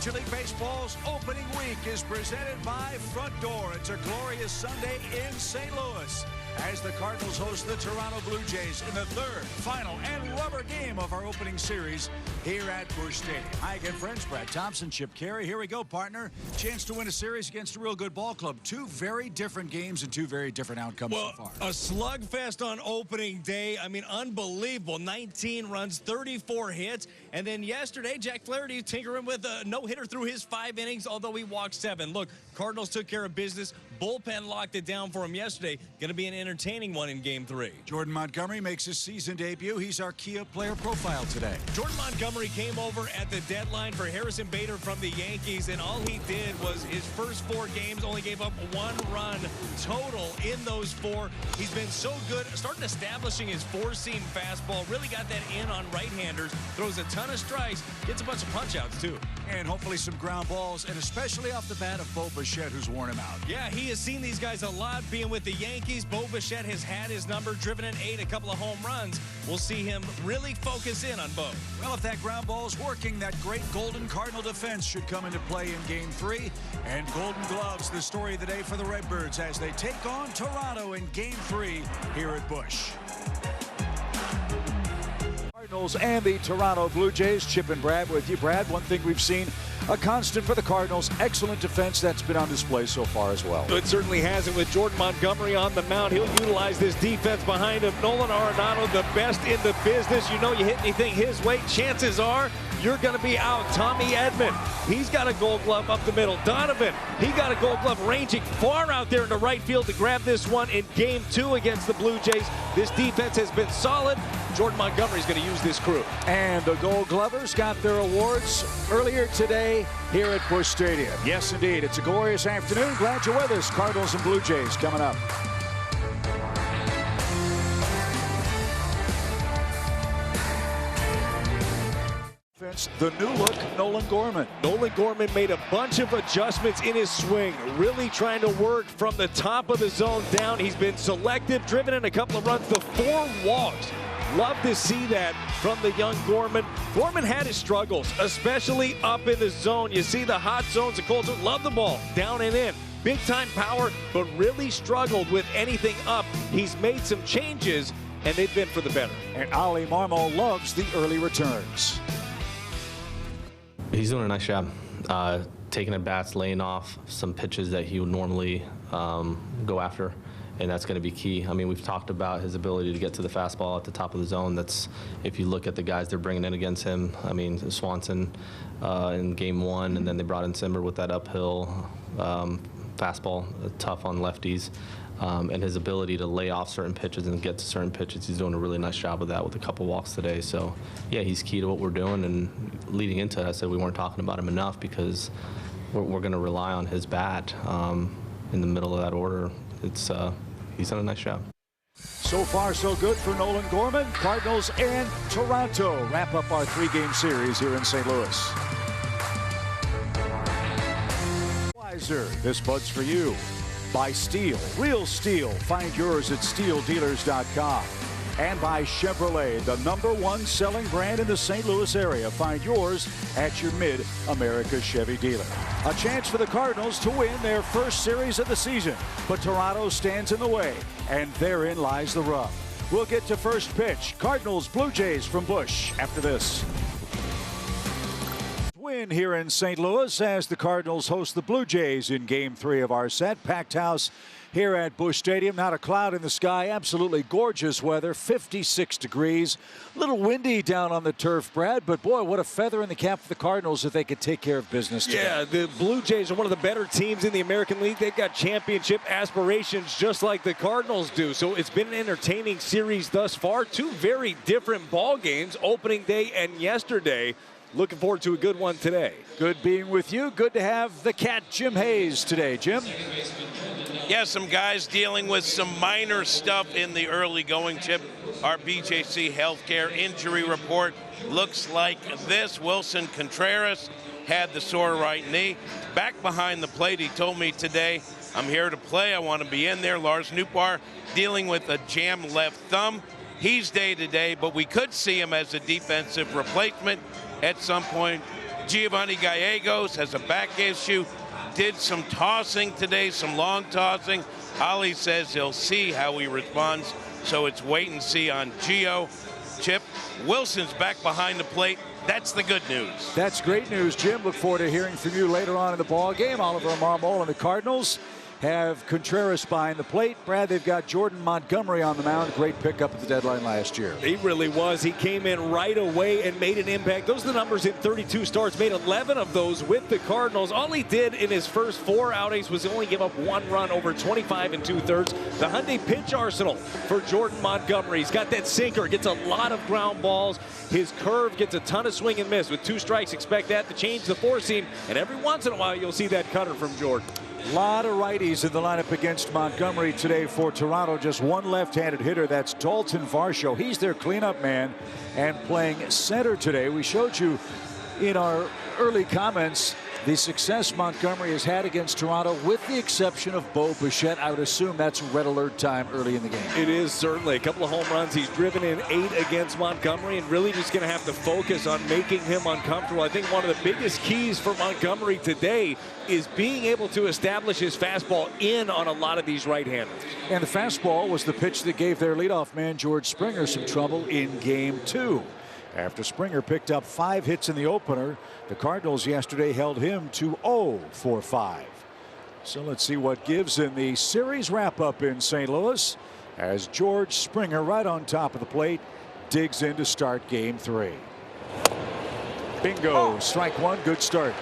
Major League Baseball's opening week is presented by Front Door. It's a glorious Sunday in St. Louis as the Cardinals host the Toronto Blue Jays in the third, final, and rubber game of our opening series here at Busch Stadium. Hi again, friends. Brad Thompson, Chip Carey. Here we go, partner. Chance to win a series against a real good ball club. Two very different games and two very different outcomes so far. A slugfest on opening day. I mean, unbelievable. 19 runs, 34 hits. And then yesterday, Jack Flaherty tinkering with a no-hitter through his 5 innings, although he walked 7. Look, Cardinals took care of business. Bullpen locked it down for him yesterday. Going to be an entertaining one in Game 3. Jordan Montgomery makes his season debut. He's our Kia player profile today. Jordan Montgomery came over at the deadline for Harrison Bader from the Yankees, and all he did was his first 4 games only gave up 1 run total in those 4. He's been so good, starting establishing his 4-seam fastball. Really got that in on right-handers. Throws a ton of strikes. Gets a bunch of punch-outs, too. And hopefully some ground balls, and especially off the bat of Bo Bichette, who's worn him out. Yeah, he has seen these guys a lot being with the Yankees. Bo Bichette has had his number, driven in 8, a couple of home runs. We'll see him really focus in on Bo. Well, if that ground ball's working, that great Golden Cardinal defense should come into play in Game 3. And Golden Gloves, the story of the day for the Redbirds as they take on Toronto in Game 3 here at Busch. Cardinals and the Toronto Blue Jays. Chip and Brad with you. Brad, one thing we've seen, a constant for the Cardinals, excellent defense that's been on display so far as well. It certainly has it with Jordan Montgomery on the mound. He'll utilize this defense behind him. Nolan Arenado, the best in the business. You know, you hit anything his way, chances are you're going to be out. Tommy Edman, he's got a Gold Glove up the middle. Donovan, he got a Gold Glove ranging far out there into right field to grab this one in Game 2 against the Blue Jays. This defense has been solid. Jordan Montgomery's going to use this crew. And the Gold Glovers got their awards earlier today here at Busch Stadium. Yes, indeed. It's a glorious afternoon. Glad you're with us. Cardinals and Blue Jays coming up. The new look, Nolan Gorman. Nolan Gorman made a bunch of adjustments in his swing, really trying to work from the top of the zone down. He's been selective, driven in a couple of runs, the 4 walks. Love to see that from the young Gorman. Gorman had his struggles, especially up in the zone. You see the hot zones, the cold zones, love the ball, down and in. Big time power, but really struggled with anything up. He's made some changes, and they've been for the better. And Ali Marmol loves the early returns. He's doing a nice job, taking at bats, laying off some pitches that he would normally go after, and that's going to be key. I mean, we've talked about his ability to get to the fastball at the top of the zone. That's, if you look at the guys they're bringing in against him, I mean, Swanson in Game 1, and then they brought in Simber with that uphill fastball, tough on lefties. And his ability to lay off certain pitches and get to certain pitches, he's doing a really nice job of that with a couple walks today. So, yeah, he's key to what we're doing. And leading into it, I said we weren't talking about him enough because we're going to rely on his bat in the middle of that order. He's done a nice job. So far, so good for Nolan Gorman. Cardinals and Toronto wrap up our 3-game series here in St. Louis. Wiser, this bud's for you. By Steel, real steel. Find yours at steeldealers.com. And by Chevrolet, the #1 selling brand in the St. Louis area. Find yours at your Mid-America Chevy dealer. A chance for the Cardinals to win their first series of the season, but Toronto stands in the way, and therein lies the rub. We'll get to first pitch. Cardinals, Blue Jays from Busch after this. Win here in St. Louis as the Cardinals host the Blue Jays in Game 3 of our set. Packed house here at Busch Stadium. Not a cloud in the sky. Absolutely gorgeous weather. 56 degrees. A little windy down on the turf, Brad, but boy, what a feather in the cap for the Cardinals if they could take care of business today. Yeah, the Blue Jays are one of the better teams in the American League. They've got championship aspirations just like the Cardinals do. So it's been an entertaining series thus far. 2 very different ball games, opening day and yesterday. Looking forward to a good one today. Good being with you. Good to have the cat, Jim Hayes, today. Jim? Yeah, some guys dealing with some minor stuff in the early going, Chip. Our BJC Healthcare injury report looks like this. Wilson Contreras had the sore right knee. Back behind the plate, he told me today, I'm here to play. I want to be in there. Lars Nootbaar dealing with a jammed left thumb. He's day-to-day, but we could see him as a defensive replacement at some point Giovanni Gallegos has a back issue. Did some tossing today, some long tossing. Ollie says he'll see how he responds, so it's wait and see on Gio. Chip, Wilson's back behind the plate. That's the good news. That's great news, Jim. Look forward to hearing from you later on in the ball game. Oliver Marmol and the Cardinals have Contreras behind the plate. Brad, they've got Jordan Montgomery on the mound. Great pickup at the deadline last year. He really was. He came in right away and made an impact. Those are the numbers in 32 starts. Made 11 of those with the Cardinals. All he did in his first 4 outings was only give up 1 run over 25 2/3. The Hyundai pitch arsenal for Jordan Montgomery. He's got that sinker. Gets a lot of ground balls. His curve gets a ton of swing and miss. With 2 strikes, expect that to change the 4-seam. And every once in a while, you'll see that cutter from Jordan. A lot of righties in the lineup against Montgomery today for Toronto. Just one left-handed hitter. That's Dalton Varsho. He's their cleanup man and playing center today. We showed you in our early comments the success Montgomery has had against Toronto, with the exception of Bo Bichette. I would assume that's red alert time early in the game. It is certainly. A couple of home runs. He's driven in 8 against Montgomery, and really just going to have to focus on making him uncomfortable. I think one of the biggest keys for Montgomery today is being able to establish his fastball in on a lot of these right-handers. And the fastball was the pitch that gave their leadoff man George Springer some trouble in Game 2. After Springer picked up 5 hits in the opener, the Cardinals yesterday held him to 0 for 5. So let's see what gives in the series wrap-up in St. Louis as George Springer, right on top of the plate, digs in to start Game 3. Bingo, strike 1, good start.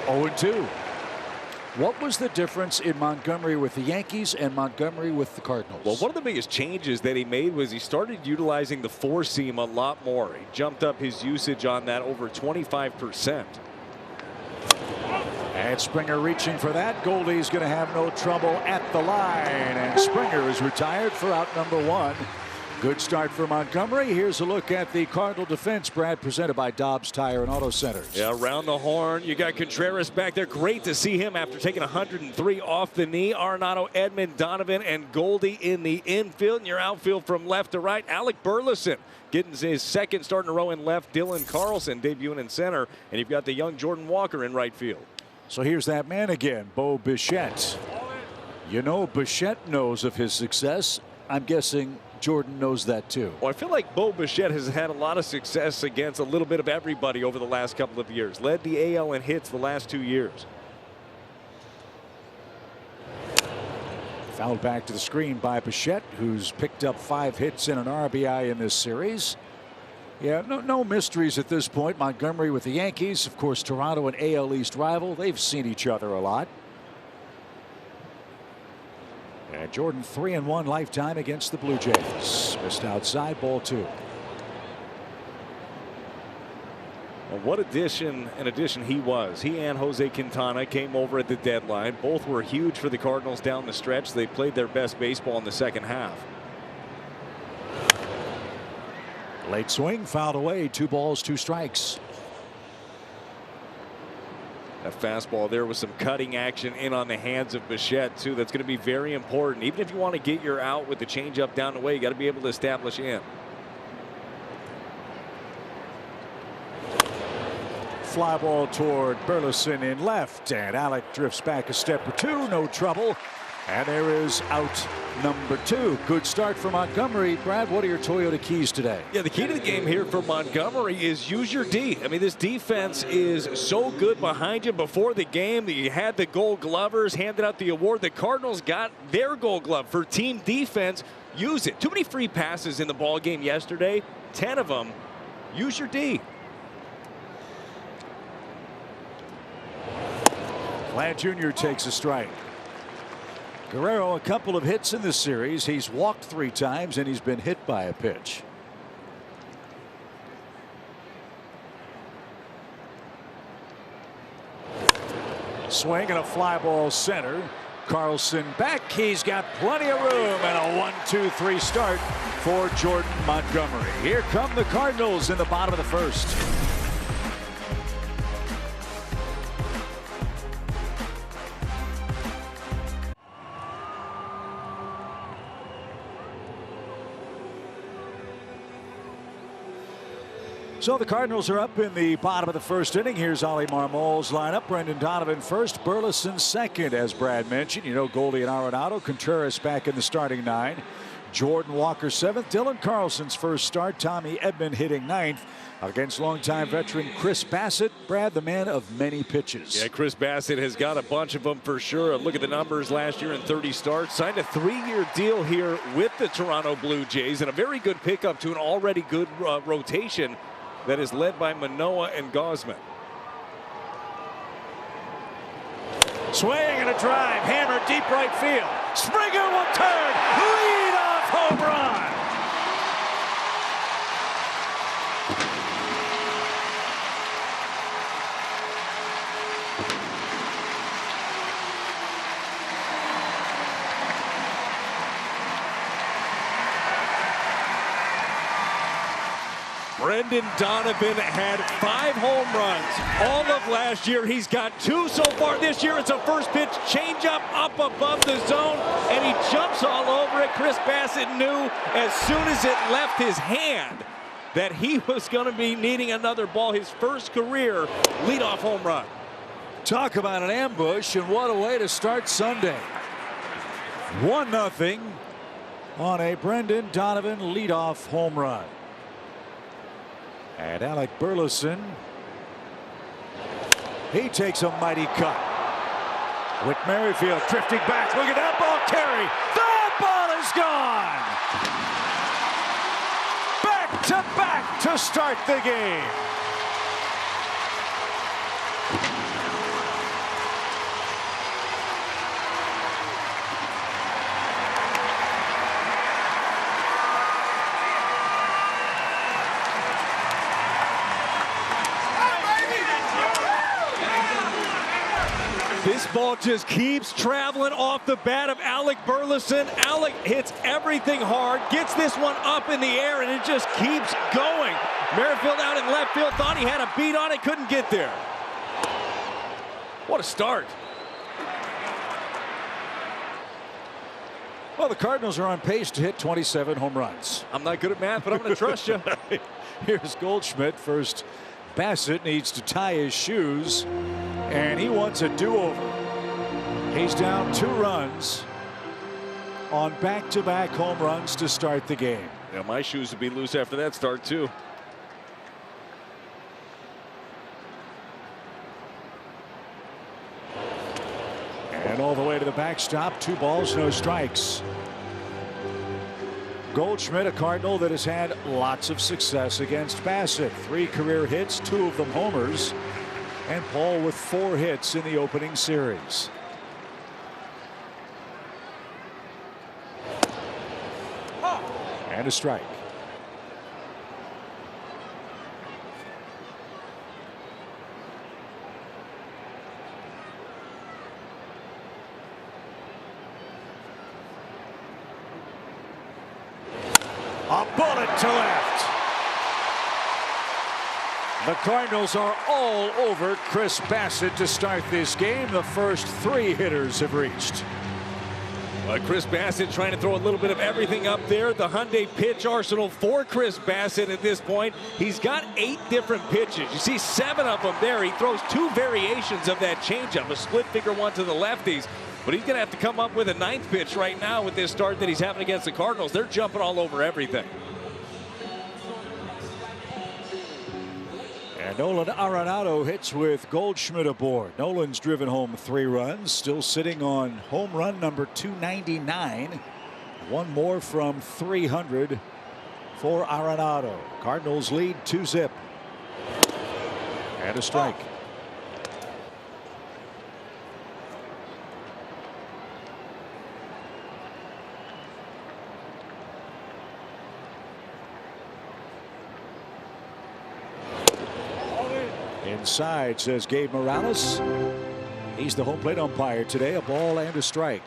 Oh, 0-2. What was the difference in Montgomery with the Yankees and Montgomery with the Cardinals? Well, one of the biggest changes that he made was he started utilizing the 4-seam a lot more. He jumped up his usage on that over 25%. And Springer reaching for that. Goldie's going to have no trouble at the line. And Springer is retired for out number 1. Good start for Montgomery. Here's a look at the Cardinal defense, Brad, presented by Dobbs Tire and Auto Centers. Yeah, around the horn. You got Contreras back there. Great to see him after taking 103 off the knee. Arenado, Edman, Donovan, and Goldie in the infield. And your outfield from left to right. Alec Burleson getting his second start in a row in left. Dylan Carlson debuting in center. And you've got the young Jordan Walker in right field. So here's that man again, Bo Bichette. You know, Bichette knows of his success. I'm guessing Jordan knows that too. Well, I feel like Bo Bichette has had a lot of success against a little bit of everybody over the last couple of years. Led the AL in hits the last 2 years. Fouled back to the screen by Bichette, who's picked up 5 hits and an RBI in this series. Yeah, no mysteries at this point. Montgomery with the Yankees, of course, Toronto, an AL East rival. They've seen each other a lot. And Jordan 3-1 lifetime against the Blue Jays. Missed outside, ball 2. Well, what an addition he was. He and Jose Quintana came over at the deadline. Both were huge for the Cardinals down the stretch. They played their best baseball in the second half. Late swing, fouled away. 2 balls, 2 strikes. That fastball there with some cutting action in on the hands of Bichette too. That's going to be very important. Even if you want to get your out with the changeup down the way, you got to be able to establish in. Fly ball toward Burleson in left, and Alec drifts back a step or 2. No trouble. And there is out number 2. Good start for Montgomery. Brad, what are your Toyota keys today? Yeah, the key to the game here for Montgomery is use your D. I mean, this defense is so good behind you. Before the game, you had the Gold Glovers handed out the award. The Cardinals got their Gold Glove for team defense. Use it. Too many free passes in the ball game yesterday. 10 of them. Use your D. Vlad Jr. takes a strike. Guerrero, a couple of hits in this series. He's walked 3 times and he's been hit by a pitch. Swing and a fly ball center. Carlson back. He's got plenty of room and a 1-2-3 start for Jordan Montgomery. Here come the Cardinals in the bottom of the first. So the Cardinals are up in the bottom of the first inning. Here's Ollie Marmol's lineup. Brendan Donovan first, Burleson second, as Brad mentioned. You know, Goldie and Arenado. Contreras back in the starting 9. Jordan Walker 7th. Dylan Carlson's first start. Tommy Edman hitting 9th against longtime veteran Chris Bassitt. Brad, the man of many pitches. Yeah, Chris Bassitt has got a bunch of them for sure. Look at the numbers last year in 30 starts. Signed a 3-year deal here with the Toronto Blue Jays, and a very good pickup to an already good rotation that is led by Manoah and Gausman. Swing and a drive, hammered deep right field. Springer will turn, lead off home run. Brendan Donovan had 5 home runs all of last year. He's got 2 so far this year. It's a first pitch changeup up above the zone, and he jumps all over it. Chris Bassitt knew as soon as it left his hand that he was going to be needing another ball. His first career leadoff home run. Talk about an ambush, and what a way to start Sunday. 1-0 on a Brendan Donovan leadoff home run. And Alec Burleson, he takes a mighty cut. Whit Merrifield drifting back. Look at that ball carry. The ball is gone. Back to back to start the game. This ball just keeps traveling off the bat of Alec Burleson. Alec hits everything hard, gets this one up in the air, and it just keeps going. Merrifield out in left field, thought he had a beat on it, couldn't get there. What a start. Well, the Cardinals are on pace to hit 27 home runs. I'm not good at math, but I'm going to trust you. Here's Goldschmidt first. Bassitt needs to tie his shoes, and he wants a do-over. He's down 2 runs on back-to-back home runs to start the game. Yeah, my shoes would be loose after that start, too. And all the way to the backstop. 2 balls, no strikes. Goldschmidt, a Cardinal that has had lots of success against Bassitt. 3 career hits, 2 of them homers. And Paul with 4 hits in the opening series. And a strike. A bullet to left. The Cardinals are all over Chris Bassitt to start this game. The first 3 hitters have reached. Chris Bassitt trying to throw a little bit of everything up there. The Hyundai pitch arsenal for Chris Bassitt at this point. He's got 8 different pitches. You see 7 of them there. He throws 2 variations of that changeup, a split figure one to the lefties. But he's going to have to come up with a 9th pitch right now with this start that he's having against the Cardinals. They're jumping all over everything. And Nolan Arenado hits with Goldschmidt aboard. Nolan's driven home 3 runs, still sitting on home run number 299. 1 more from 300 for Arenado. Cardinals lead 2-0. And a strike. Inside, says Gabe Morales. He's the home plate umpire today. A ball and a strike.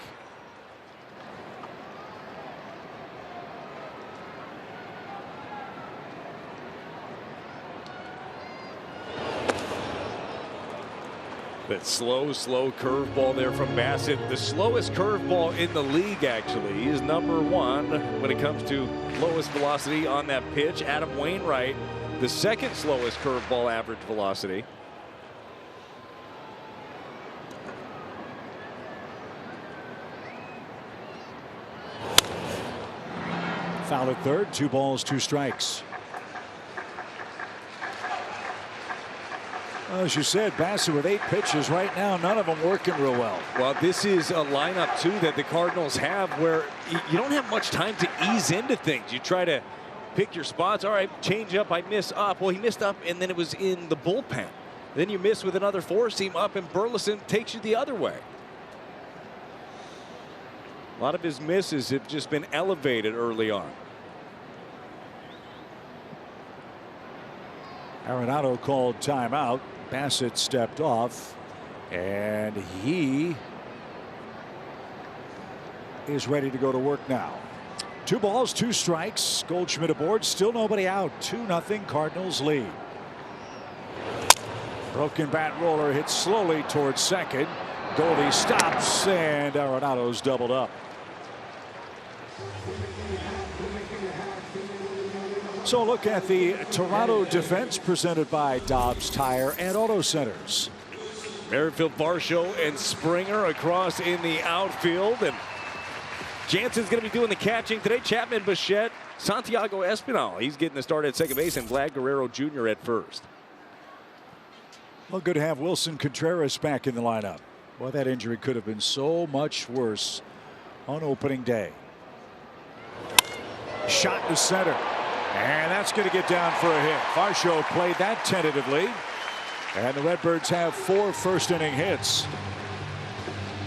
That slow curveball there from Bassitt. The slowest curveball in the league, actually. He is #1 when it comes to lowest velocity on that pitch. Adam Wainwright the second slowest curveball average velocity. Foul at third, 2 balls, 2 strikes. Well, as you said, Bassett with 8 pitches right now, none of them working real well. Well, this is a lineup, too, that the Cardinals have where you don't have much time to ease into things. You try to pick your spots. All right, change up, I miss up. Well, he missed up, and then it was in the bullpen. Then you miss with another 4-seam up, and Burleson takes you the other way. A lot of his misses have just been elevated early on. Arenado called timeout. Bassett stepped off, and he is ready to go to work now. 2 balls, 2 strikes. Goldschmidt aboard, still nobody out. 2-0 Cardinals lead. Broken bat roller hits slowly towards second. Goldie stops, and Arenado's doubled up. So look at the Toronto defense presented by Dobbs Tire and Auto Centers. Merrifield, Varsho, and Springer across in the outfield. And Jansen's going to be doing the catching today. Chapman, Bichette, Santiago Espinal. He's getting the start at second base, and Vlad Guerrero Jr. at first. Well, good to have Wilson Contreras back in the lineup. Well, that injury could have been so much worse on opening day. Shot to center. And that's going to get down for a hit. Varsho played that tentatively. And the Redbirds have 4 first-inning hits.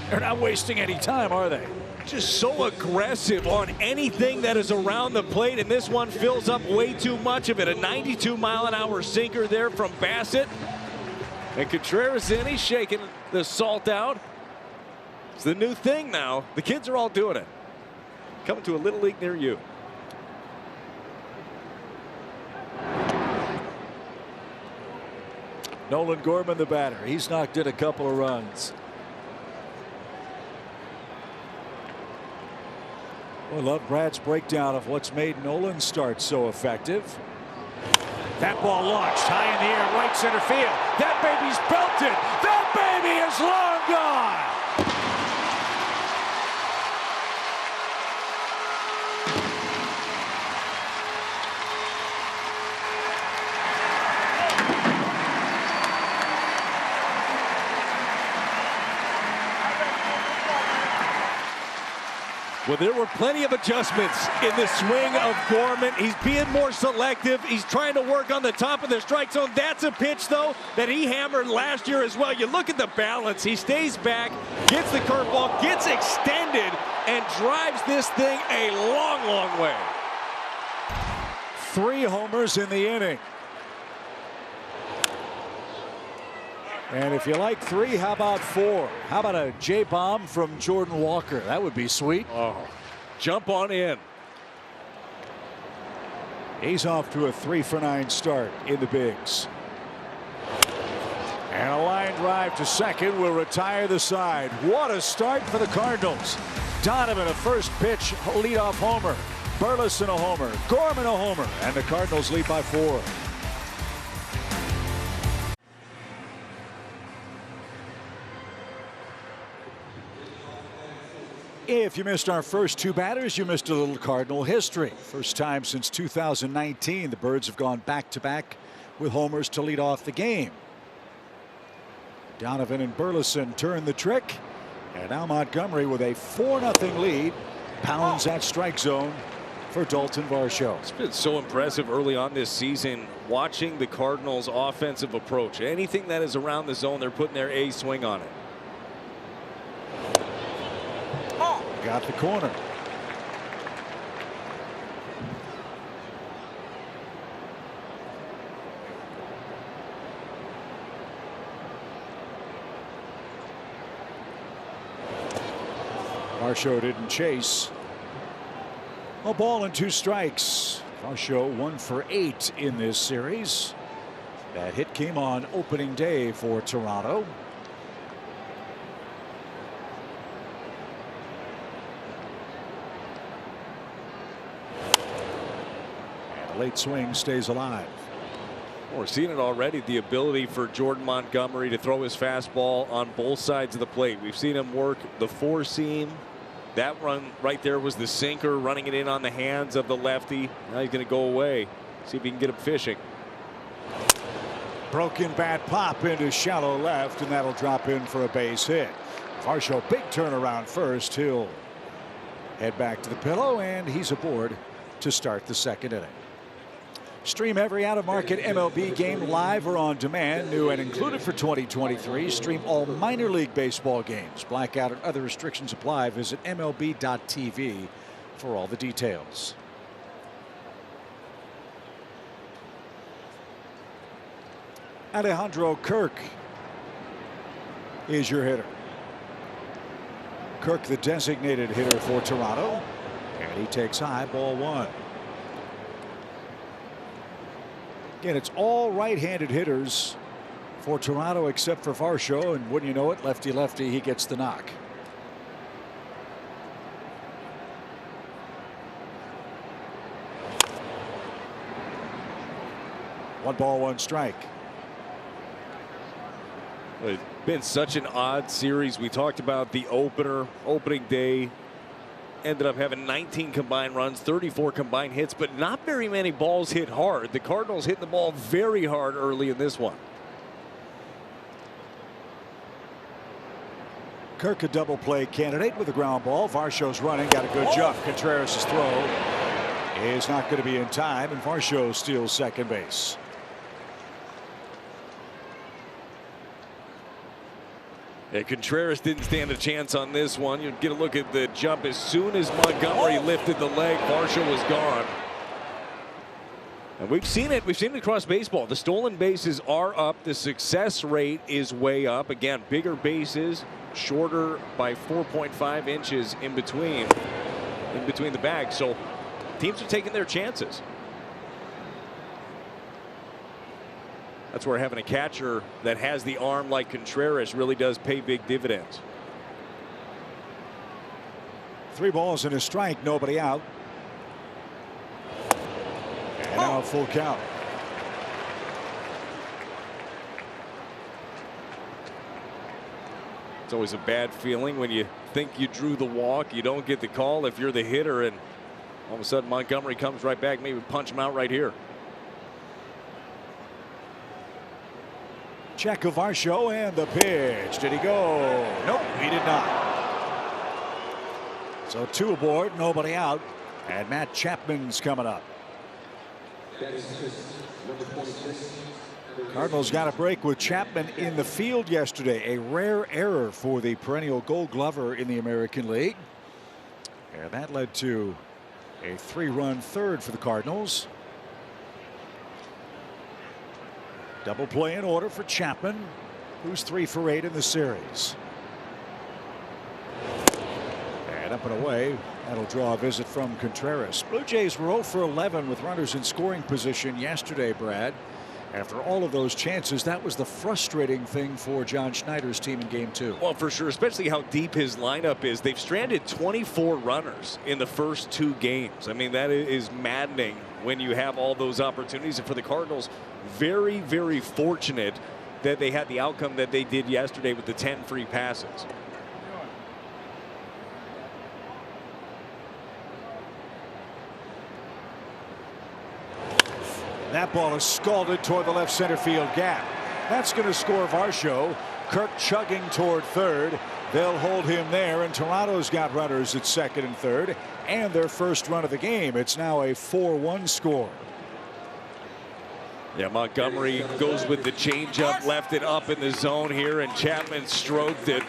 They're not wasting any time, are they? Just so aggressive on anything that is around the plate, and this one fills up way too much of it. A 92-mile-an-hour sinker there from Bassett. And Contreras in, he's shaking the salt out. It's the new thing now. The kids are all doing it. Coming to a little league near you. Nolan Gorman, the batter. He's knocked in a couple of runs. I love Brad's breakdown of what's made Nolan's start so effective. That ball launched high in the air, right center field. That baby's belted. That baby is long gone. Well, there were plenty of adjustments in the swing of Gorman. He's being more selective. He's trying to work on the top of the strike zone. That's a pitch, though, that he hammered last year as well. You look at the balance. He stays back, gets the curveball, gets extended, and drives this thing a long, long way. 3 homers in the inning. And if you like 3, how about 4? How about a J-bomb from Jordan Walker? That would be sweet. Oh, jump on in. He's off to a 3-for-9 start in the bigs. And a line drive to second will retire the side. What a start for the Cardinals. Donovan a first pitch leadoff homer. Burleson a homer. Gorman a homer. And the Cardinals lead by 4. If you missed our first 2 batters, you missed a little Cardinal history. First time since 2019, the Birds have gone back-to-back with homers to lead off the game. Donovan and Burleson turn the trick, and now Montgomery with a 4-0 lead pounds that strike zone for Dalton Varsho. It's been so impressive early on this season watching the Cardinals' offensive approach. Anything that is around the zone, they're putting their A swing on it. Got the corner. Varsho didn't chase. A ball and 2 strikes. Varsho 1 for 8 in this series. That hit came on opening day for Toronto. Late swing stays alive. We're seeing it already, the ability for Jordan Montgomery to throw his fastball on both sides of the plate. We've seen him work the four seam. That run right there was the sinker, running it in on the hands of the lefty. Now he's going to go away. See if he can get him fishing. Broken bat pop into shallow left, and that'll drop in for a base hit. Varsho, big turnaround first. He'll head back to the pillow, and he's aboard to start the second inning. Stream every out-of-market MLB game live or on demand. New and included for 2023. Stream all minor league baseball games. Blackout and other restrictions apply. Visit MLB.tv for all the details. Alejandro Kirk is your hitter. Kirk, the designated hitter for Toronto, and he takes high, ball one. Again, it's all right-handed hitters for Toronto except for Varsho, and wouldn't you know it, lefty-lefty, he gets the knock. One ball, one strike. It's been such an odd series. We talked about the opening day. Ended up having 19 combined runs, 34 combined hits, but not very many balls hit hard. The Cardinals hitting the ball very hard early in this one. Kirk, a double play candidate with a ground ball. Varsho's running, got a good jump. Contreras' throw is not going to be in time, and Varsho steals second base. Yeah, Contreras didn't stand a chance on this one. You get a look at the jump. As soon as Montgomery lifted the leg, Varsho was gone. And we've seen it across baseball. The stolen bases are up. The success rate is way up. Again, bigger bases, shorter by 4.5 inches in between the bags. So teams are taking their chances. That's where having a catcher that has the arm like Contreras really does pay big dividends. 3 balls and a strike, nobody out. And now a full count. It's always a bad feeling when you think you drew the walk, you don't get the call if you're the hitter, and all of a sudden Montgomery comes right back, maybe punch him out right here. Check of Varsho, and the pitch. Did he go? Nope, he did not. So 2 aboard, nobody out, and Matt Chapman's coming up. Cardinals got a break with Chapman in the field yesterday. A rare error for the perennial Gold Glover in the American League, and that led to a 3-run third for the Cardinals. Double play in order for Chapman, who's 3 for 8 in the series. And up and away. That'll draw a visit from Contreras. Blue Jays were 0 for 11 with runners in scoring position yesterday, Brad. After all of those chances, that was the frustrating thing for John Schneider's team in game 2. Well, for sure, especially how deep his lineup is. They've stranded 24 runners in the first 2 games. I mean, that is maddening when you have all those opportunities. And for the Cardinals, very, very fortunate that they had the outcome that they did yesterday with the 10 free passes. That ball is scalded toward the left center field gap. That's going to score Varsho. Kirk chugging toward third. They'll hold him there, and Toronto's got runners at second and third, and their first run of the game. It's now a 4-1 score. Yeah, Montgomery goes with the changeup, left it up in the zone here, and Chapman stroked it.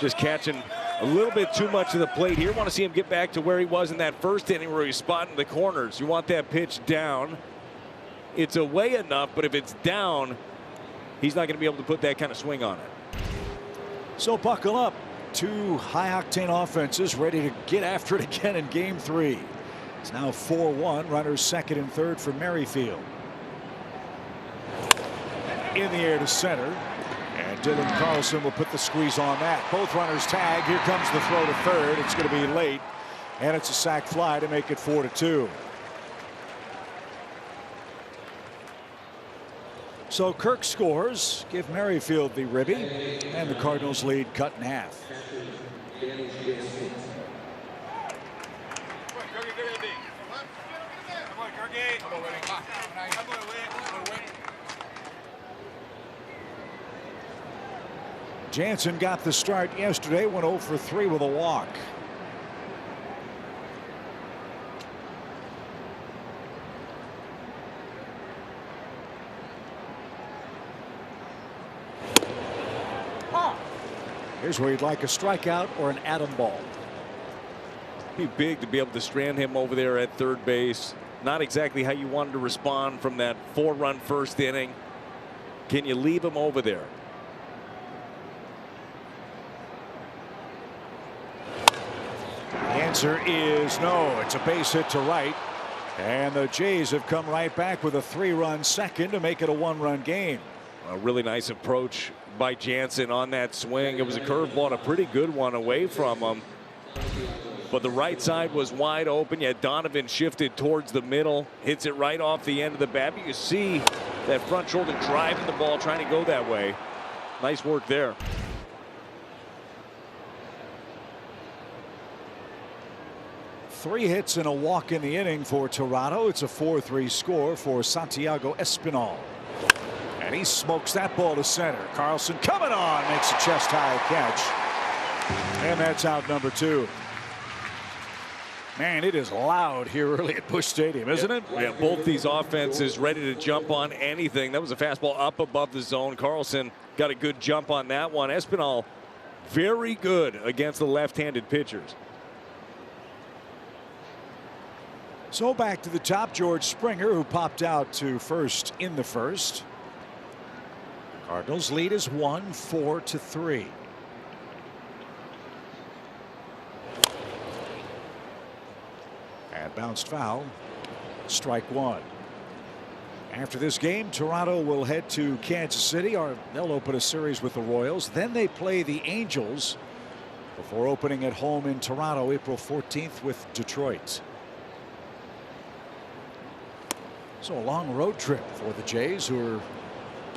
Just catching a little bit too much of the plate here. Want to see him get back to where he was in that first inning where he was spotting the corners. You want that pitch down. It's away enough, but if it's down, he's not going to be able to put that kind of swing on it. So buckle up. 2 high-octane offenses ready to get after it again in game 3. It's now 4-1. Runners second and third for Merrifield. In the air to center, and Dylan Carlson will put the squeeze on that. Both runners tag. Here comes the throw to third. It's going to be late, and it's a sac fly to make it 4-2. So Kirk scores, give Merrifield the ribby, and the Cardinals lead cut in half. Jansen got the start yesterday, went 0 for 3 with a walk. Here's where you'd like a strikeout or an atom ball. Be big to be able to strand him over there at third base. Not exactly how you wanted to respond from that 4-run first inning. Can you leave him over there? The answer is no. It's a base hit to right. And the Jays have come right back with a 3-run second to make it a 1-run game. A really nice approach by Jansen on that swing. It was a curveball, a pretty good one away from him. But the right side was wide open. Yet Donovan shifted towards the middle, hits it right off the end of the bat. But you see that front shoulder driving the ball, trying to go that way. Nice work there. Three hits and a walk in the inning for Toronto. It's a 4-3 score for Santiago Espinal. And he smokes that ball to center. Carlson coming on, makes a chest high catch. And that's out number 2. Man, it is loud here early at Busch Stadium, isn't it? Yeah, both these offenses ready to jump on anything. That was a fastball up above the zone. Carlson got a good jump on that one. Espinal very good against the left-handed pitchers. So back to the top, George Springer, who popped out to first in the first. Cardinals lead is 1-4-3. And bounced foul. Strike 1. After this game, Toronto will head to Kansas City, or they'll open a series with the Royals. Then they play the Angels before opening at home in Toronto April 14th with Detroit. So a long road trip for the Jays, who are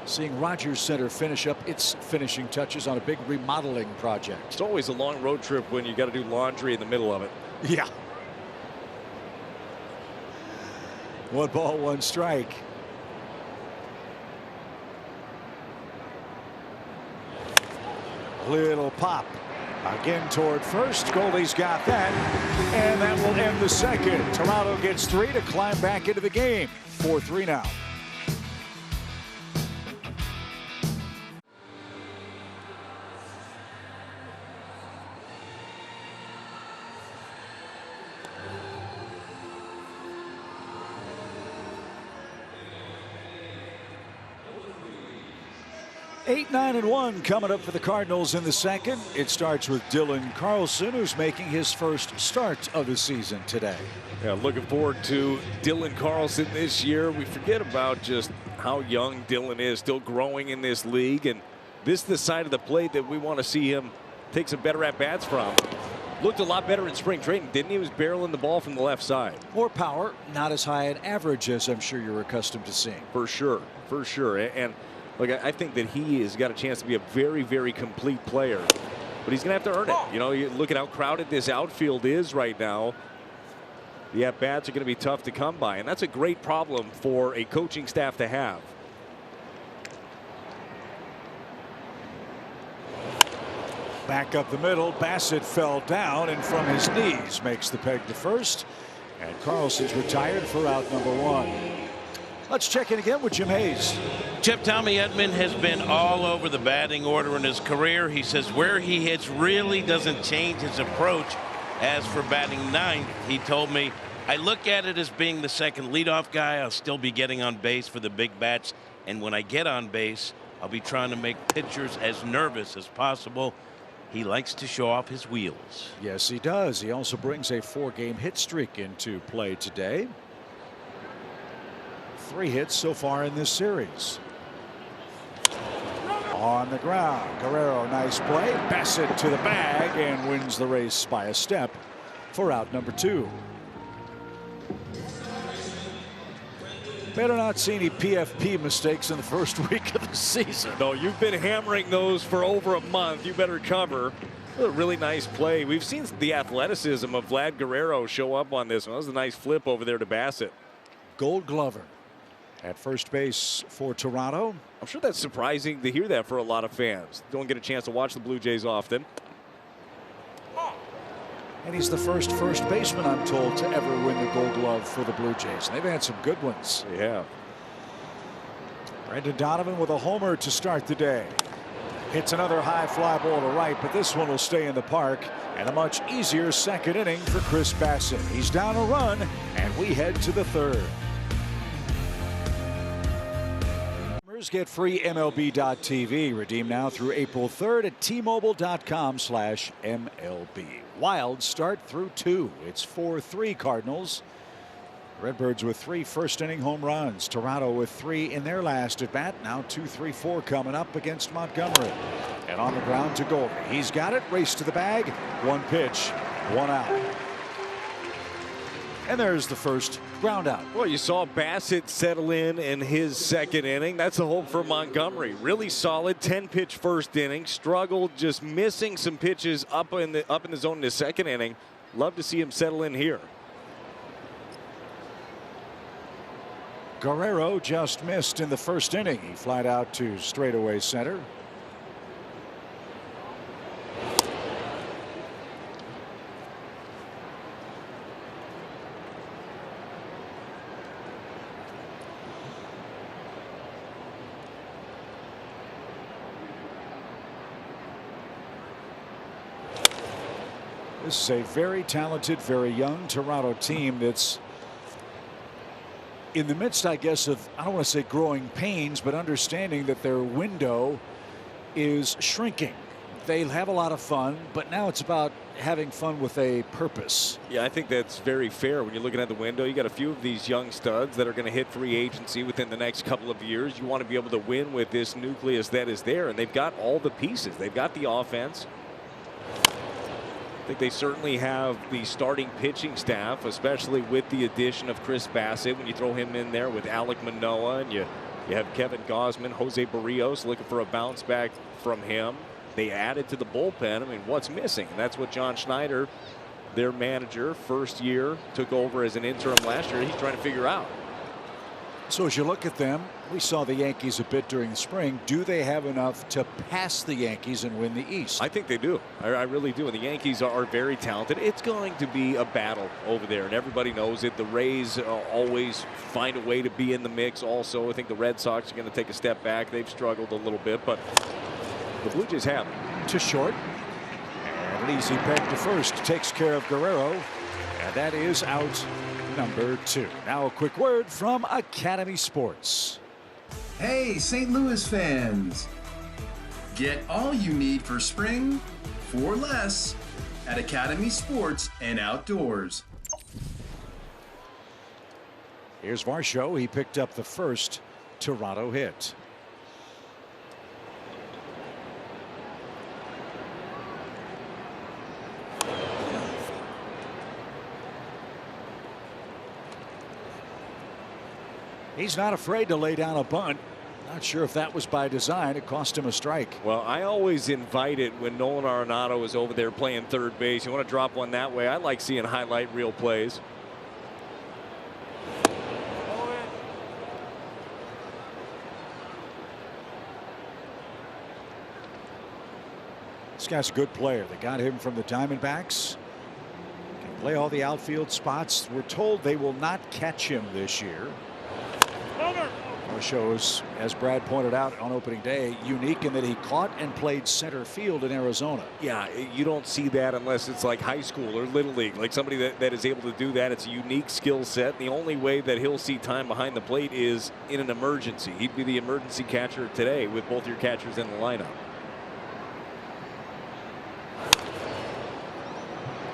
seeing Rogers Center finish up its finishing touches on a big remodeling project. It's always a long road trip when you got to do laundry in the middle of it. Yeah. 1 ball, 1 strike. Little pop again toward first. Goldie's got that, and that will end the second. Toronto gets 3 to climb back into the game. 4-3 now. Eight, 9, and 1 coming up for the Cardinals in the second. It starts with Dylan Carlson, who's making his first start of the season today. Yeah, looking forward to Dylan Carlson this year. We forget about just how young Dylan is, still growing in this league, and this is the side of the plate that we want to see him take some better at-bats from. Looked a lot better in spring training, didn't he? He was barreling the ball from the left side. More power, not as high an average as I'm sure you're accustomed to seeing. For sure, for sure. And look, I think that he has got a chance to be a very, very complete player. But he's going to have to earn it. You know, you look at how crowded this outfield is right now. The at-bats are going to be tough to come by. And that's a great problem for a coaching staff to have. Back up the middle. Bassett fell down, and from his knees makes the peg to first. And Carlson's retired for out number 1. Let's check in again with Jim Hayes. Chip, Tommy Edman has been all over the batting order in his career. He says where he hits really doesn't change his approach. As for batting ninth, he told me, I look at it as being the second leadoff guy. I'll still be getting on base for the big bats. And when I get on base, I'll be trying to make pitchers as nervous as possible. He likes to show off his wheels. Yes, he does. He also brings a 4-game hit streak into play today. 3 hits so far in this series. On the ground, Guerrero, nice play. Bassett to the bag and wins the race by a step for out number 2. Better not see any PFP mistakes in the first week of the season. No, you've been hammering those for over a month. You better cover. A really nice play. We've seen the athleticism of Vlad Guerrero show up on this one. That was a nice flip over there to Bassett. Gold Glover at first base for Toronto. I'm sure that's surprising to hear that for a lot of fans. Don't get a chance to watch the Blue Jays often. And he's the first baseman, I'm told, to ever win the Gold Glove for the Blue Jays. And they've had some good ones. Yeah. Brendan Donovan with a homer to start the day. Hits another high fly ball to right, but this one will stay in the park. And a much easier second inning for Chris Bassett. He's down a run, and we head to the third. Get free MLB.TV. Redeem now through April 3rd at T-Mobile.com/MLB. Wild start through 2. It's 4-3 Cardinals. Redbirds with 3 first-inning home runs. Toronto with 3 in their last at bat. Now 2-3-4 coming up against Montgomery. And on the ground to Goldie. He's got it. Race to the bag. 1 pitch, 1 out. And there's the first ground out. Well, you saw Bassett settle in his second inning. That's the hope for Montgomery. Really solid 10-pitch first inning. Struggled just missing some pitches up in the zone in his second inning. Love to see him settle in here. Guerrero just missed in the first inning. He flied out to straightaway center. This is a very talented, very young Toronto team that's in the midst, I guess, of, I don't want to say growing pains, but understanding that their window is shrinking. They have a lot of fun, but now it's about having fun with a purpose. Yeah, I think that's very fair. When you're looking at the window, you got a few of these young studs that are going to hit free agency within the next couple of years. You want to be able to win with this nucleus that is there, and they've got all the pieces. They've got the offense. I think they certainly have the starting pitching staff, especially with the addition of Chris Bassett. When you throw him in there with Alek Manoah, and you have Kevin Gausman, Jose Barrios looking for a bounce back from him. They added to the bullpen. I mean, what's missing? And that's what John Schneider, their manager, first year, took over as an interim last year. He's trying to figure out. So as you look at them, we saw the Yankees a bit during the spring. Do they have enough to pass the Yankees and win the East? I think they do. I really do. And the Yankees are very talented. It's going to be a battle over there, and everybody knows it. The Rays always find a way to be in the mix also. I think the Red Sox are going to take a step back. They've struggled a little bit, but the Blue Jays have. To short. And an easy peg to first. Takes care of Guerrero. And that is out number 2. Now a quick word from Academy Sports. Hey, St. Louis fans. Get all you need for spring for less at Academy Sports and Outdoors. Here's Varsho. He picked up the first Toronto hit. He's not afraid to lay down a bunt. Not sure if that was by design. It cost him a strike. Well, I always invite it when Nolan Arenado is over there playing third base. You want to drop one that way. I like seeing highlight reel plays. This guy's a good player. They got him from the Diamondbacks. Can play all the outfield spots. We're told they will not catch him this year. Shows, as Brad pointed out on opening day, unique in that he caught and played center field in Arizona. Yeah, you don't see that unless it's like high school or little league, like somebody that is able to do that. It's a unique skill set. The only way that he'll see time behind the plate is in an emergency. He'd be the emergency catcher today with both your catchers in the lineup.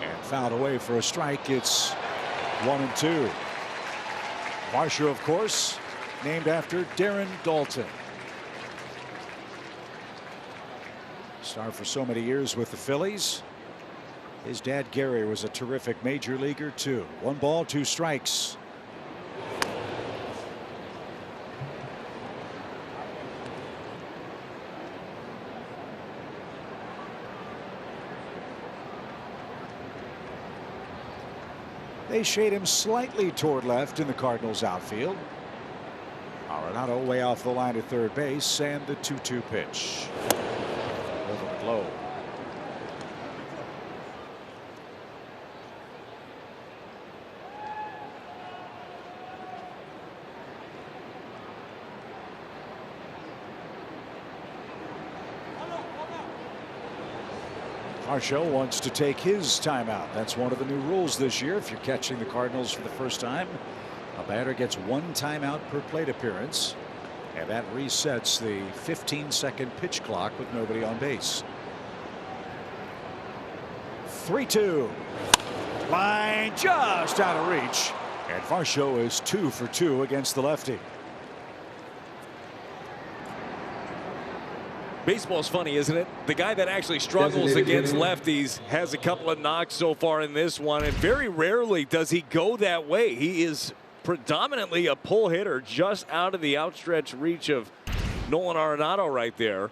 And fouled away for a strike. It's 1-2. Varsho, of course, named after Darren Daulton. Star for so many years with the Phillies. His dad Gary was a terrific major leaguer too. 1 ball, 2 strikes. They shade him slightly toward left in the Cardinals outfield. Arenado way off the line at third base, and the 2-2 pitch. Over the globe. Varsho wants to take his timeout. That's one of the new rules this year. If you're catching the Cardinals for the first time, a batter gets 1 timeout per plate appearance, and that resets the 15-second pitch clock with nobody on base. 3-2. Line just out of reach, and Varsho is 2 for 2 against the lefty. Baseball's funny, isn't it? The guy that actually struggles against lefties has a couple of knocks so far in this one, and very rarely does he go that way. He is predominantly a pull hitter, just out of the outstretched reach of Nolan Arenado right there.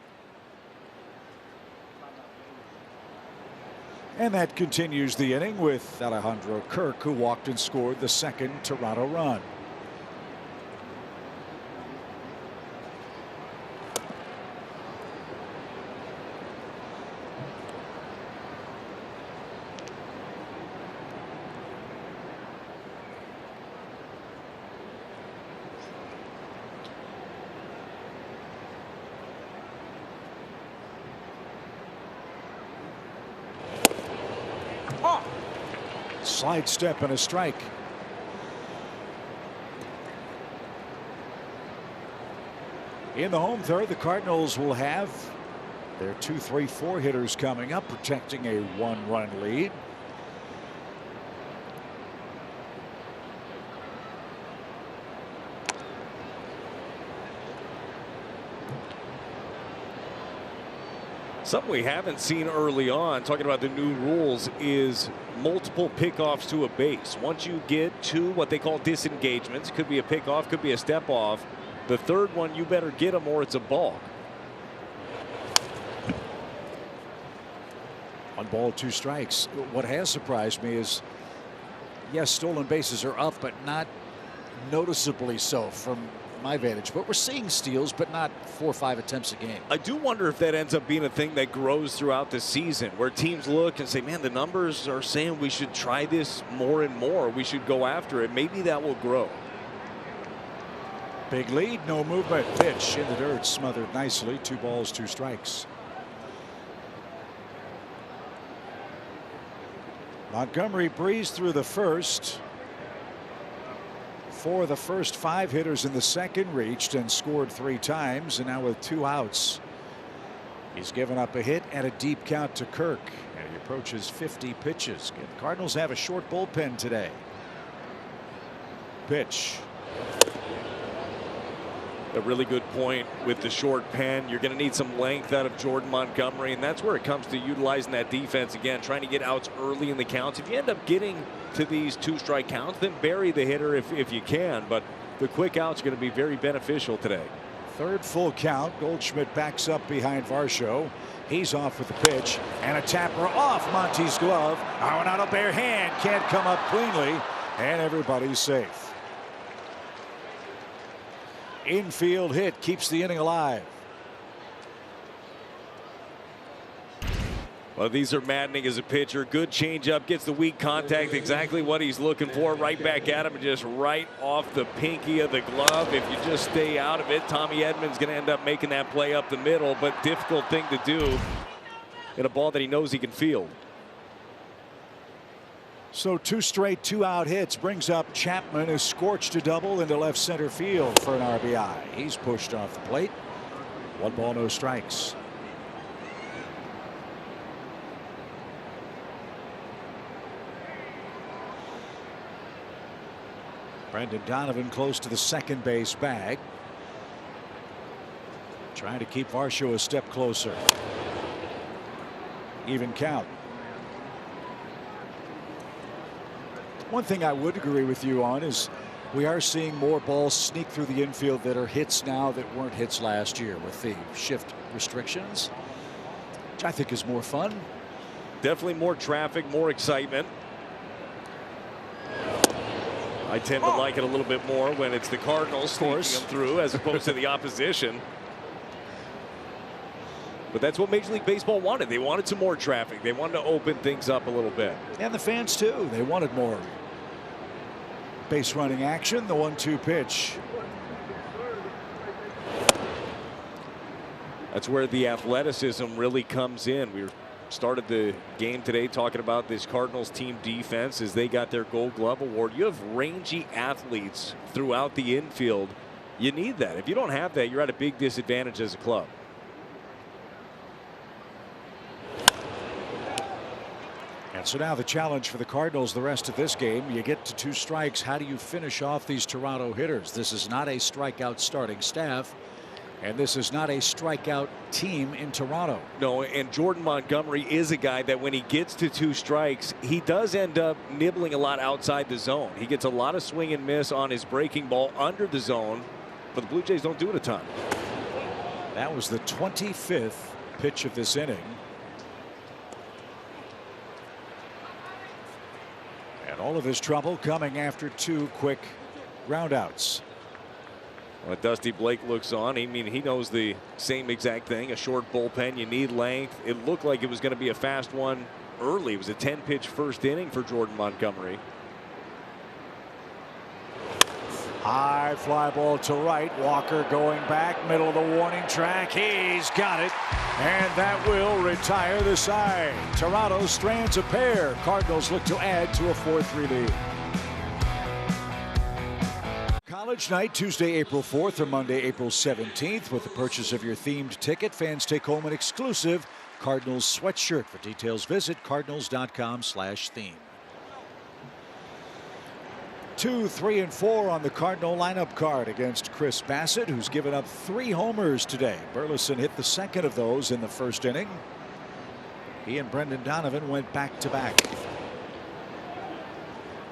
And that continues the inning with Alejandro Kirk, who walked and scored the second Toronto run. Slide step and a strike. In the home third, the Cardinals will have their 2, 3, 4 hitters coming up, protecting a 1-run lead. Something we haven't seen early on, talking about the new rules, is multiple pickoffs to a base. Once you get to what they call disengagements, could be a pickoff, could be a step off. The third one, you better get them or it's a balk. 1 ball, 2 strikes. What has surprised me is, yes, stolen bases are up, but not noticeably so from my vantage. But we're seeing steals, but not 4 or 5 attempts a game. I do wonder if that ends up being a thing that grows throughout the season, where teams look and say, man, the numbers are saying we should try this more and more. We should go after it. Maybe that will grow. Big lead, no movement. Pitch in the dirt, smothered nicely. 2 balls, 2 strikes. Montgomery breezed through the first. 4 of the first 5 hitters in the second reached and scored 3 times, and now with 2 outs, he's given up a hit and a deep count to Kirk, and he approaches 50 pitches. The Cardinals have a short bullpen today. Pitch. A really good point with the short pen. You're going to need some length out of Jordan Montgomery, and that's where it comes to utilizing that defense again, trying to get outs early in the counts. If you end up getting to these 2-strike counts, then bury the hitter if you can, but the quick outs are going to be very beneficial today. Third full count. Goldschmidt backs up behind Varsho. He's off with the pitch, and a tapper off Monty's glove. Arenado bare hand, can't come up cleanly, and everybody's safe. Infield hit keeps the inning alive. Well, these are maddening as a pitcher. Good changeup, gets the weak contact, exactly what he's looking for. Right back at him, and just right off the pinky of the glove. If you just stay out of it, Tommy Edman's going to end up making that play up the middle, but difficult thing to do in a ball that he knows he can field. So 2 straight 2-out hits brings up Chapman, who scorched a double into left center field for an RBI. He's pushed off the plate. 1 ball, no strikes. Brendan Donovan close to the second base bag, trying to keep Varsho a step closer. Even count. One thing I would agree with you on is we are seeing more balls sneak through the infield that are hits now that weren't hits last year with the shift restrictions, which I think is more fun. Definitely more traffic, more excitement. I tend to like it a little bit more when it's the Cardinals sneaking them through as opposed to the opposition. But that's what Major League Baseball wanted. They wanted some more traffic. They wanted to open things up a little bit. And the fans, too. They wanted more base running action. The 1-2 pitch. That's where the athleticism really comes in. We started the game today talking about this Cardinals team defense as they got their Gold Glove award. You have rangy athletes throughout the infield. You need that. If you don't have that, you're at a big disadvantage as a club. And so now the challenge for the Cardinals the rest of this game. You get to 2 strikes. How do you finish off these Toronto hitters? This is not a strikeout starting staff. And this is not a strikeout team in Toronto. No, and Jordan Montgomery is a guy that when he gets to 2 strikes, he does end up nibbling a lot outside the zone. He gets a lot of swing and miss on his breaking ball under the zone, but the Blue Jays don't do it a ton. That was the 25th pitch of this inning. And all of his trouble coming after 2 quick groundouts. Well, Dusty Blake looks on. I mean, he knows the same exact thing. A short bullpen, you need length. It looked like it was going to be a fast one early. It was a 10-pitch first inning for Jordan Montgomery. High fly ball to right. Walker going back, middle of the warning track. He's got it. And that will retire the side. Toronto strands a pair. Cardinals look to add to a 4-3 lead. College night, Tuesday, April 4th or Monday, April 17th. With the purchase of your themed ticket, fans take home an exclusive Cardinals sweatshirt. For details, visit cardinals.com/theme. 2, 3, and 4 on the Cardinal lineup card against Chris Bassett, who's given up 3 homers today. Burleson hit the second of those in the first inning. He and Brendan Donovan went back-to-back.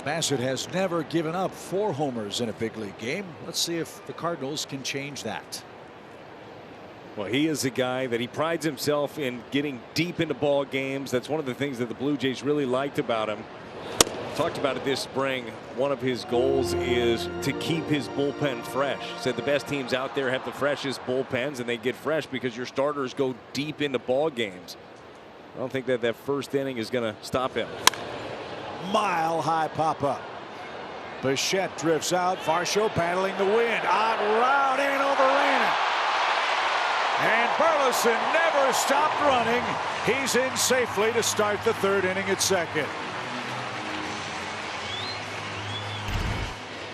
Bassett has never given up 4 homers in a big league game. Let's see if the Cardinals can change that. Well, he is a guy that he prides himself in getting deep into ball games. That's one of the things that the Blue Jays really liked about him. Talked about it this spring. One of his goals is to keep his bullpen fresh. Said the best teams out there have the freshest bullpens, and they get fresh because your starters go deep into ball games. I don't think that first inning is going to stop him. Mile high pop up. Bichette drifts out. Varsho battling the wind. Odd route in overran it. And Burleson never stopped running. He's in safely to start the 3rd inning at second.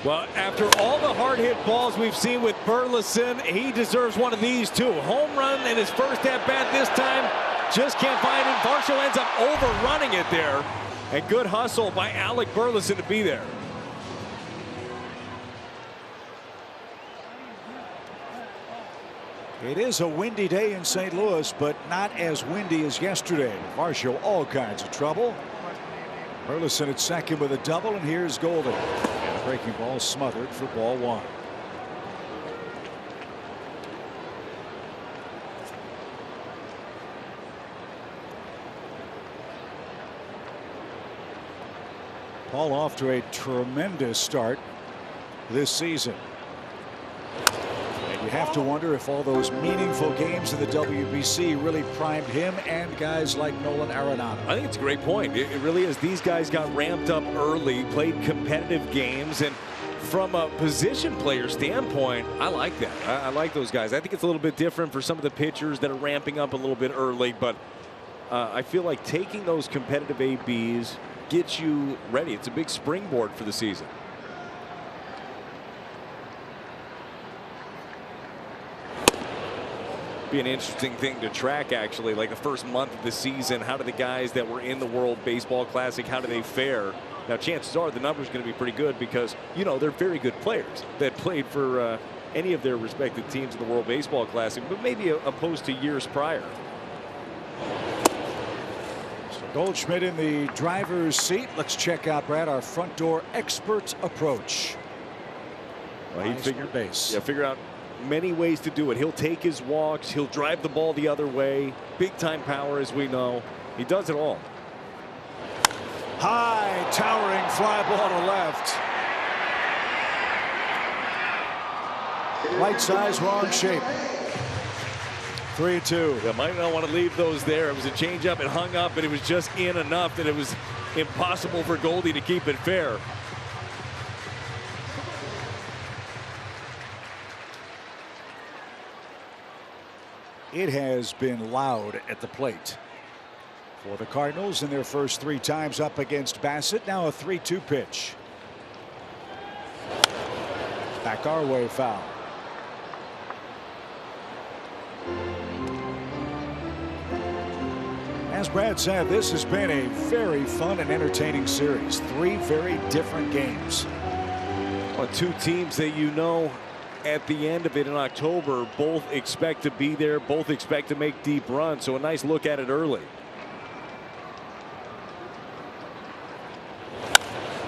Well, after all the hard hit balls we've seen with Burleson, he deserves one of these too. Home run in his first at bat this time. Just can't find it. Varsho ends up overrunning it there. And good hustle by Alec Burleson to be there. It is a windy day in St. Louis, but not as windy as yesterday. Varsho all kinds of trouble. Burleson at second with a double, and here's Golden. And a breaking ball smothered for ball 1. Paul off to a tremendous start this season. And you have to wonder if all those meaningful games in the WBC really primed him and guys like Nolan Arenado. I think it's a great point. It really is. These guys got ramped up early, played competitive games, and from a position player standpoint, I like that. I like those guys. I think it's a little bit different for some of the pitchers that are ramping up a little bit early, but I feel like taking those competitive ABs gets you ready. It's a big springboard for the season. Be an interesting thing to track, actually, like the first month of the season. How do the guys that were in the World Baseball Classic, how do they fare? Now, chances are the number's going to be pretty good because, you know, they're very good players that played for any of their respective teams in the World Baseball Classic, but maybe opposed to years prior. Goldschmidt in the driver's seat. Let's check out, Brad, our front door expert approach. Well, he figure out many ways to do it. He'll take his walks. He'll drive the ball the other way. Big time power, as we know. He does it all. High towering fly ball to left. Right size, wrong shape. 3-2. You might not want to leave those there. It was a changeup. It hung up, but it was just in enough that it was impossible for Goldie to keep it fair. It has been loud at the plate for the Cardinals in their first 3 times up against Bassett. Now a 3-2 pitch. Back our way, foul. As Brad said, this has been a very fun and entertaining series. 3 very different games. Well, 2 teams that you know at the end of it in October both expect to be there, both expect to make deep runs. So a nice look at it early.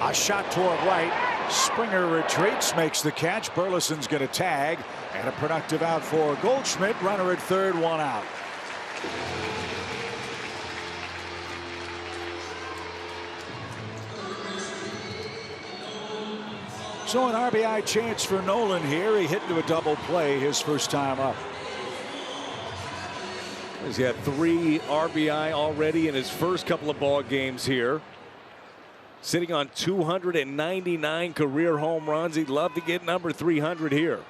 A shot toward right. Springer retreats, makes the catch. Burleson's going to tag, and a productive out for Goldschmidt. Runner at third, 1 out. So an RBI chance for Nolan here. He hit into a double play his first time up. He's got 3 RBI already in his first couple of ball games here. Sitting on 299 career home runs. He'd love to get number 300 here.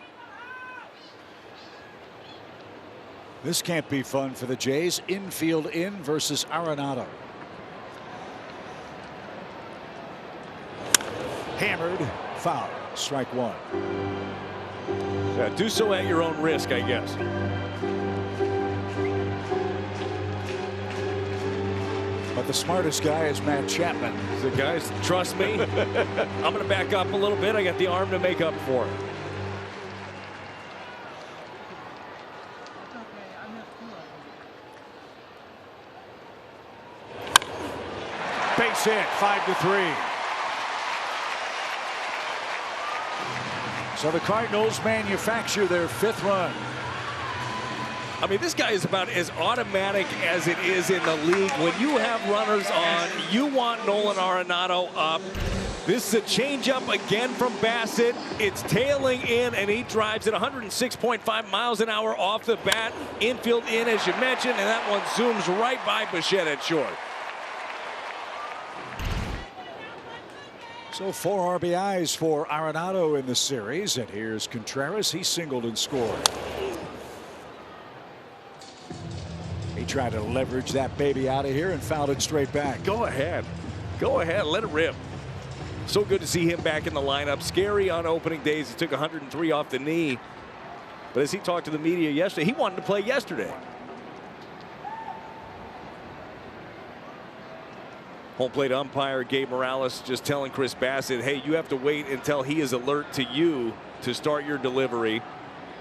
This can't be fun for the Jays. Infield in versus Arenado. Hammered, foul, strike 1. Yeah, do so at your own risk, I guess. But the smartest guy is Matt Chapman. So guys, trust me, I'm going to back up a little bit. I got the arm to make up for it. Base hit, 5-3. So the Cardinals manufacture their 5th run. I mean, this guy is about as automatic as it is in the league. When you have runners on, you want Nolan Arenado up. This is a changeup again from Bassett. It's tailing in, and he drives at 106.5 miles an hour off the bat. Infield in, as you mentioned, and that one zooms right by Bichette at short. So 4 RBIs for Arenado in the series, and here's Contreras. He singled and scored. He tried to leverage that baby out of here and fouled it straight back. Go ahead. Go ahead. Let it rip. So good to see him back in the lineup. Scary on opening days. He took 103 off the knee. But as he talked to the media yesterday, he wanted to play yesterday. Home plate umpire Gabe Morales just telling Chris Bassett, hey, you have to wait until he is alert to you to start your delivery.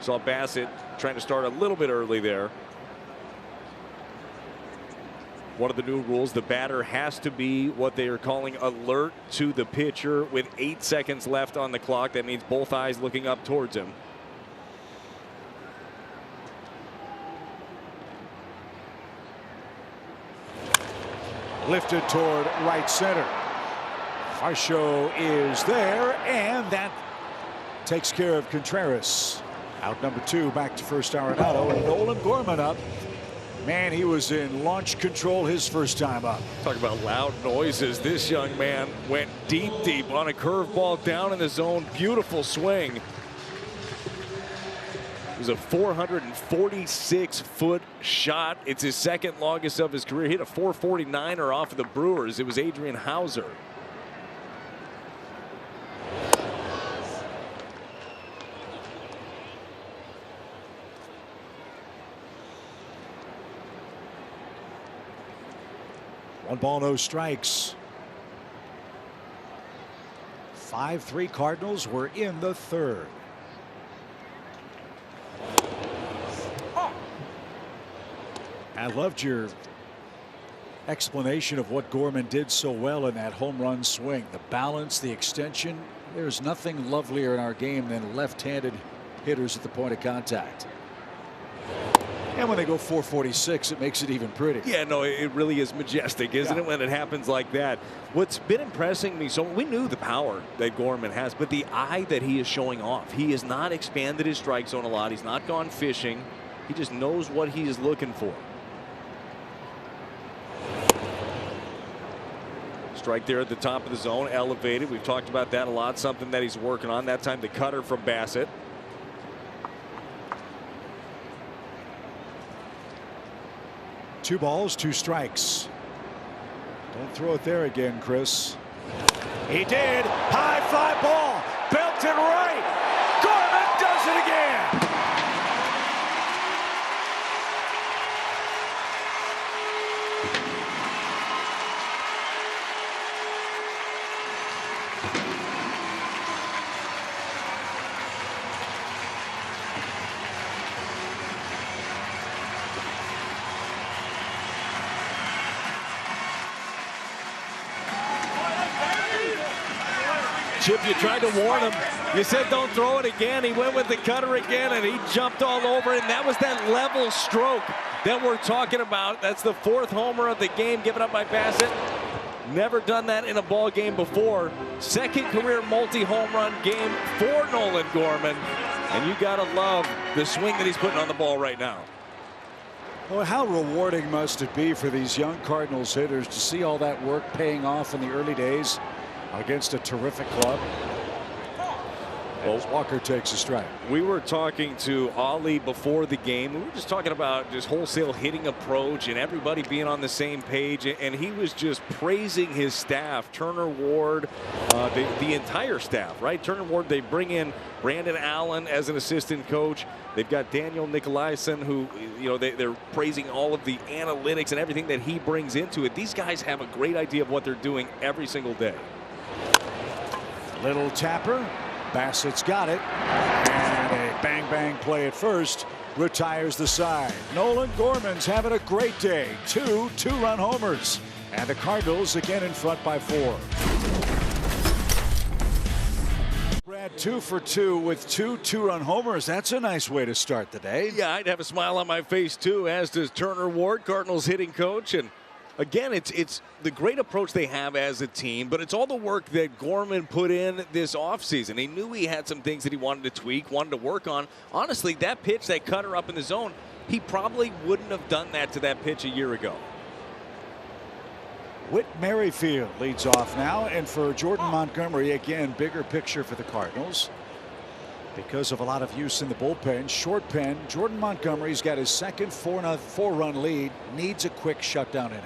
Saw Bassett trying to start a little bit early there. One of the new rules, the batter has to be what they are calling alert to the pitcher with 8 seconds left on the clock. That means both eyes looking up towards him. Lifted toward right center. Varsho is there, and that takes care of Contreras. Out number 2, back to first Arenado, and Nolan Gorman up. Man, he was in launch control his first time up. Talk about loud noises. This young man went deep on a curveball down in the zone. Beautiful swing. It was a 446-foot shot. It's his second longest of his career. He hit a 449er off of the Brewers. It was Adrian Hauser. One ball, no strikes. 5-3 Cardinals. Were in the 3rd. I loved your explanation of what Gorman did so well in that home run swing. The balance, the extension. There's nothing lovelier in our game than left-handed hitters at the point of contact. And when they go 446, it makes it even prettier. Yeah, no, it really is majestic, isn't it, when it happens like that? What's been impressing me, so we knew the power that Gorman has, but the eye that he is showing off. He has not expanded his strike zone a lot. He's not gone fishing. He just knows what he is looking for. Strike there at the top of the zone, elevated. We've talked about that a lot, something that he's working on. That time the cutter from Bassett. Two balls, two strikes. Don't throw it there again, Chris. He did. High fly ball. Belted right. Gorman does it again. Chip, you tried to warn him. You said don't throw it again. He went with the cutter again, and he jumped all over it. And that was that level stroke that we're talking about. That's the 4th homer of the game given up by Bassett. Never done that in a ball game before. 2nd career multi-home run game for Nolan Gorman. And you got to love the swing that he's putting on the ball right now. Well, how rewarding must it be for these young Cardinals hitters to see all that work paying off in the early days against a terrific club? As Walker takes a strike. We were talking to Ollie before the game. We were just talking about just wholesale hitting approach and everybody being on the same page. And he was just praising his staff, Turner Ward, the entire staff, right? Turner Ward, they bring in Brandon Allen as an assistant coach. They've got Daniel Nicolaisen, who, you know, they're praising all of the analytics and everything that he brings into it. These guys have a great idea of what they're doing every single day. Little tapper. Bassett's got it. And a bang-bang play at first. Retires the side. Nolan Gorman's having a great day. Two two-run homers. And the Cardinals again in front by 4. Brad 2 for 2 with two two-run homers. That's a nice way to start the day. Yeah, I'd have a smile on my face too, as does Turner Ward, Cardinals hitting coach. And again, it's the great approach they have as a team, but it's all the work that Gorman put in this offseason. He knew he had some things that he wanted to tweak, wanted to work on. Honestly, that pitch, that cutter up in the zone, he probably wouldn't have done that to that pitch a year ago. Whit Merrifield leads off now, and for Jordan Montgomery, again, bigger picture for the Cardinals. Because of a lot of use in the bullpen, short pen, Jordan Montgomery's got his second 4-run lead, needs a quick shutdown inning.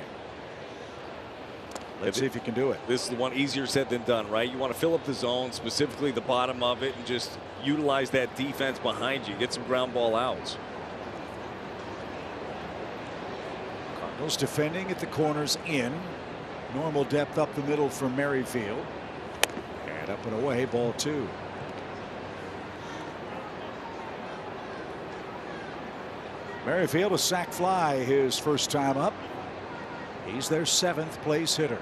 Let's see if he can do it. This is the one easier said than done, right? You want to fill up the zone, specifically the bottom of it, and just utilize that defense behind you. Get some ground ball outs. Cardinals defending at the corners in. Normal depth up the middle for Merrifield. And up and away, ball 2. Merrifield, a sac fly his first time up. He's their 7th place hitter.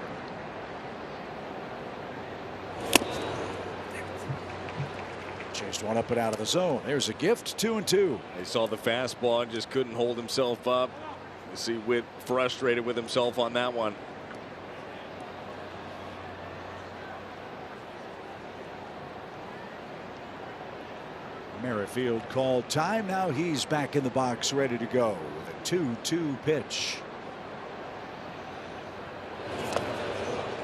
Chased one up and out of the zone. There's a gift. 2-2. They saw the fastball and just couldn't hold himself up. You see Whit frustrated with himself on that one. Merrifield called time. Now he's back in the box ready to go with a 2-2 pitch.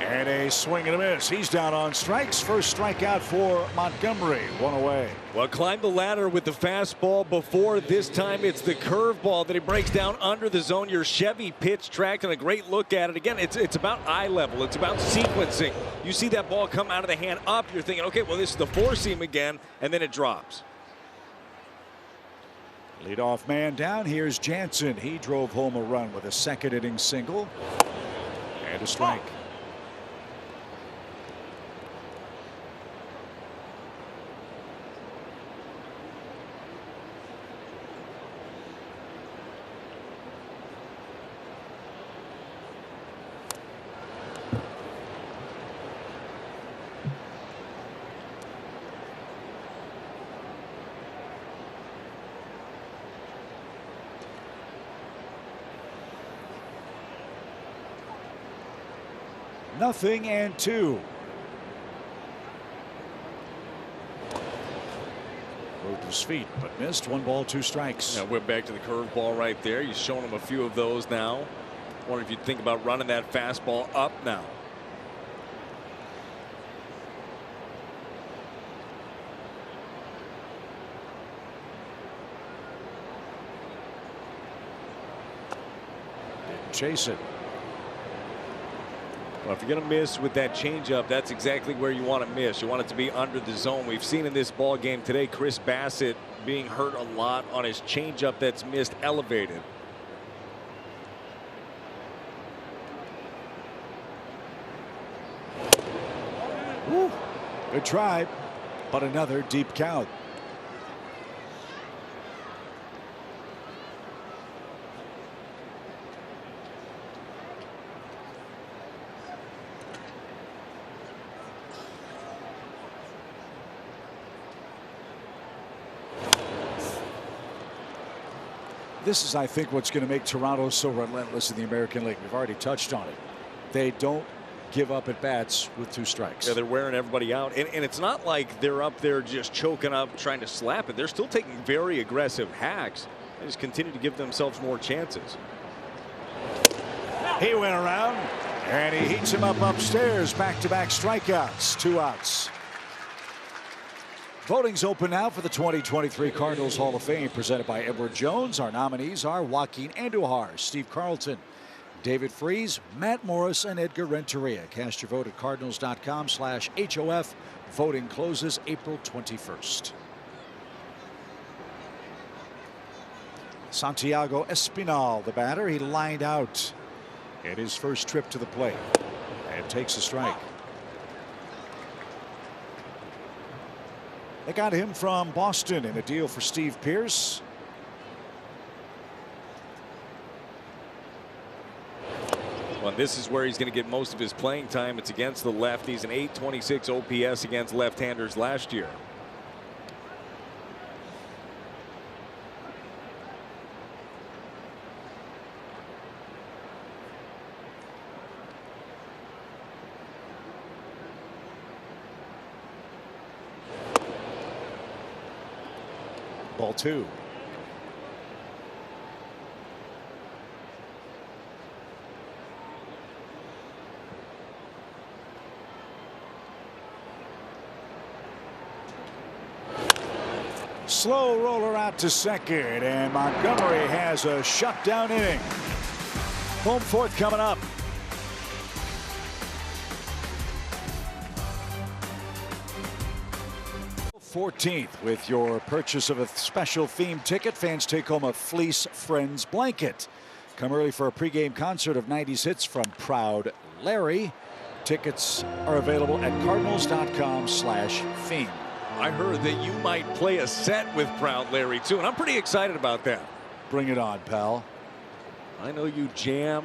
And a swing and a miss. He's down on strikes. First strikeout for Montgomery. 1 away. Well, climbed the ladder with the fastball before. This time it's the curveball that he breaks down under the zone. Your Chevy pitch track and a great look at it. Again, it's about eye level. It's about sequencing. You see that ball come out of the hand up. You're thinking, okay, well, this is the 4-seam again, and then it drops. Leadoff man down. Here's Jansen. He drove home a run with a 2nd inning single. And a strike. 0-2. Moved his feet, but missed. 1 ball, 2 strikes. Now went back to the curveball right there. You've shown him a few of those now. Wonder if you'd think about running that fastball up now. Didn't chase it. Well, if you're going to miss with that changeup, that's exactly where you want to miss. You want it to be under the zone. We've seen in this ball game today Chris Bassett being hurt a lot on his changeup that's missed elevated. Woo. Good try, but another deep count. This is, I think, what's going to make Toronto so relentless in the American League. We've already touched on it. They don't give up at bats with 2 strikes. Yeah, they're wearing everybody out. And it's not like they're up there just choking up, trying to slap it. They're still taking very aggressive hacks. They just continue to give themselves more chances. He went around, and he heats him up upstairs. Back-to-back strikeouts, 2 outs. Voting's open now for the 2023 Cardinals Hall of Fame, presented by Edward Jones. Our nominees are Joaquin Andujar, Steve Carlton, David Freese, Matt Morris, and Edgar Renteria. Cast your vote at cardinals.com/HOF. Voting closes April 21st. Santiago Espinal, the batter. He lined out at his first trip to the plate and takes a strike. They got him from Boston in a deal for Steve Pearce. Well, this is where he's going to get most of his playing time. It's against the lefties, an .826 OPS against left-handers last year. Ball 2. Slow roller out to second, and Montgomery has a shutdown inning. Home 4th coming up. $14th with your purchase of a special theme ticket. Fans take home a Fleece Friends blanket. Come early for a pregame concert of 90s hits from Proud Larry. Tickets are available at cardinals.com/theme. I heard that you might play a set with Proud Larry too, and I'm pretty excited about that. Bring it on, pal. I know you jam.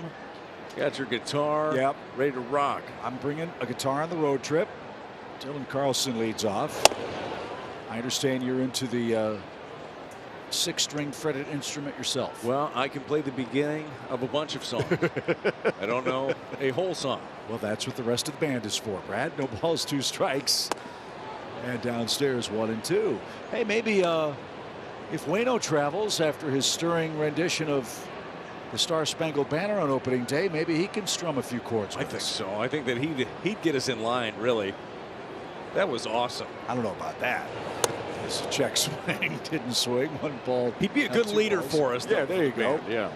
Got your guitar. Yep. Ready to rock. I'm bringing a guitar on the road trip. Dylan Carlson leads off. I understand you're into the 6-string fretted instrument yourself. Well, I can play the beginning of a bunch of songs. I don't know a whole song. Well, that's what the rest of the band is for, Brad. No balls, 2 strikes. And downstairs 1-2. Hey, maybe if Waino travels after his stirring rendition of the Star Spangled Banner on opening day, maybe he can strum a few chords. I think so. I think that he'd get us in line, really. That was awesome. I don't know about that. It's a check swing. Didn't swing. 1 ball. He'd be a good leader for us. Yeah, there you go. Yeah.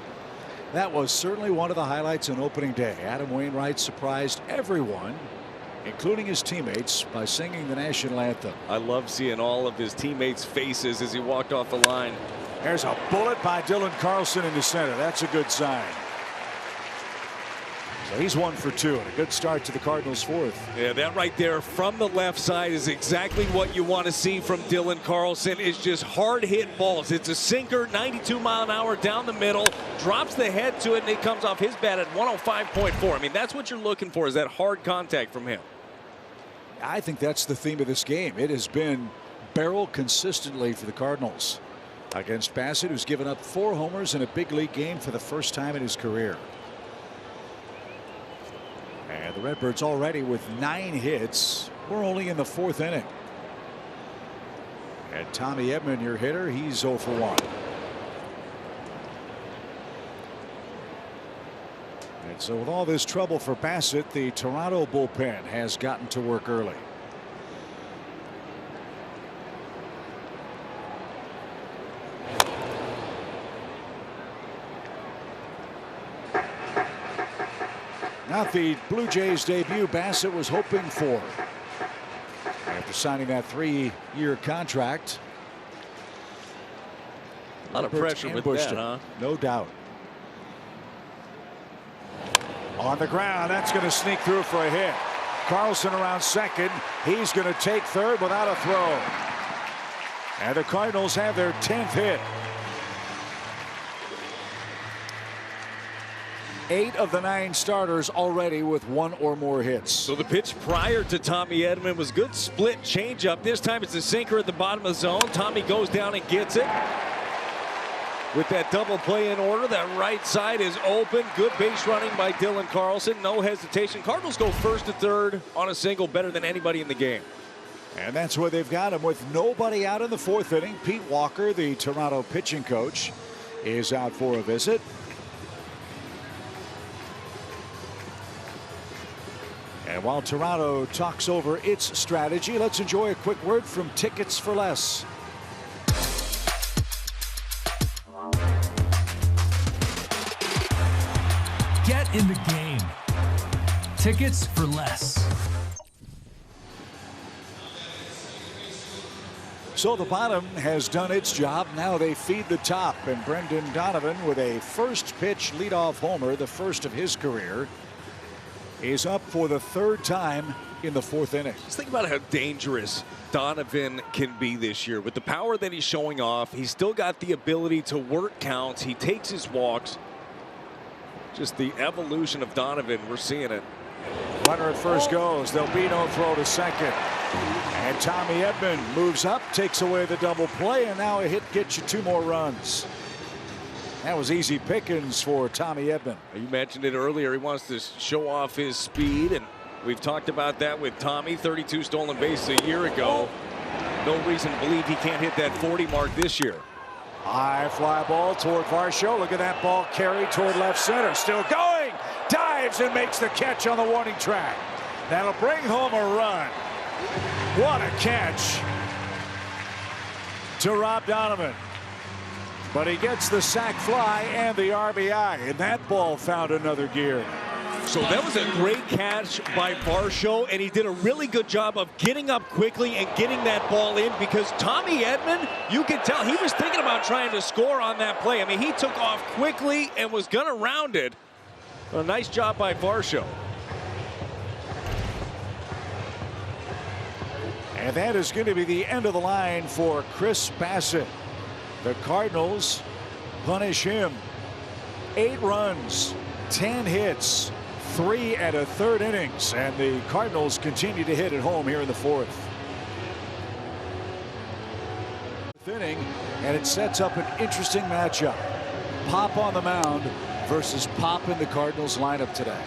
That was certainly one of the highlights on opening day. Adam Wainwright surprised everyone, including his teammates, by singing the national anthem. I love seeing all of his teammates' faces as he walked off the line. There's a bullet by Dylan Carlson in the center. That's a good sign. So he's 1 for 2, and a good start to the Cardinals' 4th. Yeah, that right there from the left side is exactly what you want to see from Dylan Carlson. It's just hard hit balls. It's a sinker, 92 mile an hour down the middle, drops the head to it, and it comes off his bat at 105.4. I mean, that's what you're looking for, is that hard contact from him. I think that's the theme of this game. It has been barrel consistently for the Cardinals against Bassett, who's given up 4 homers in a big league game for the first time in his career. And the Redbirds already with 9 hits. We're only in the 4th inning. And Tommy Edman, your hitter, he's 0 for 1. And so with all this trouble for Bassett, the Toronto bullpen has gotten to work early. Not the Blue Jays debut Bassett was hoping for after signing that 3-year contract. A lot of pressure with that, huh? No doubt. On the ground, that's going to sneak through for a hit. Carlson around second. He's going to take third without a throw. And the Cardinals have their 10th hit. 8 of the 9 starters already with 1 or more hits. So the pitch prior to Tommy Edman was good split changeup. This time it's a sinker at the bottom of the zone. Tommy goes down and gets it. With that double play in order, that right side is open. Good base running by Dylan Carlson. No hesitation. Cardinals go first to third on a single, better than anybody in the game. And that's where they've got him with nobody out in the 4th inning. Pete Walker, the Toronto pitching coach, is out for a visit. And while Toronto talks over its strategy, let's enjoy a quick word from Tickets for Less. Get in the game. Tickets for Less. So the bottom has done its job. Now they feed the top. And Brendan Donovan with a first pitch leadoff homer, the first of his career, is up for the 3rd time in the 4th inning. Just think about how dangerous Donovan can be this year. With the power that he's showing off, he's still got the ability to work counts. He takes his walks. Just the evolution of Donovan, we're seeing it. Runner at first goes. There'll be no throw to second. And Tommy Edman moves up, takes away the double play, and now a hit gets you 2 more runs. That was easy pickings for Tommy Edman. You mentioned it earlier. He wants to show off his speed, and we've talked about that with Tommy. 32 stolen bases a year ago. No reason to believe he can't hit that 40 mark this year. High fly ball toward Varsho. Look at that ball carried toward left center. Still going. Dives and makes the catch on the warning track. That'll bring home a run. What a catch to Rob Donovan. But he gets the sac fly and the RBI, and that ball found another gear. So that was a great catch by Varsho, and he did a really good job of getting up quickly and getting that ball in, because Tommy Edman, you can tell he was thinking about trying to score on that play. I mean, he took off quickly and was going to round it. A nice job by Varsho. And that is going to be the end of the line for Chris Bassett. The Cardinals punish him. 8 runs, 10 hits, 3 1/3 innings, and the Cardinals continue to hit at home here in the 4th inning, and it sets up an interesting matchup. Pop on the mound versus Pop in the Cardinals lineup today.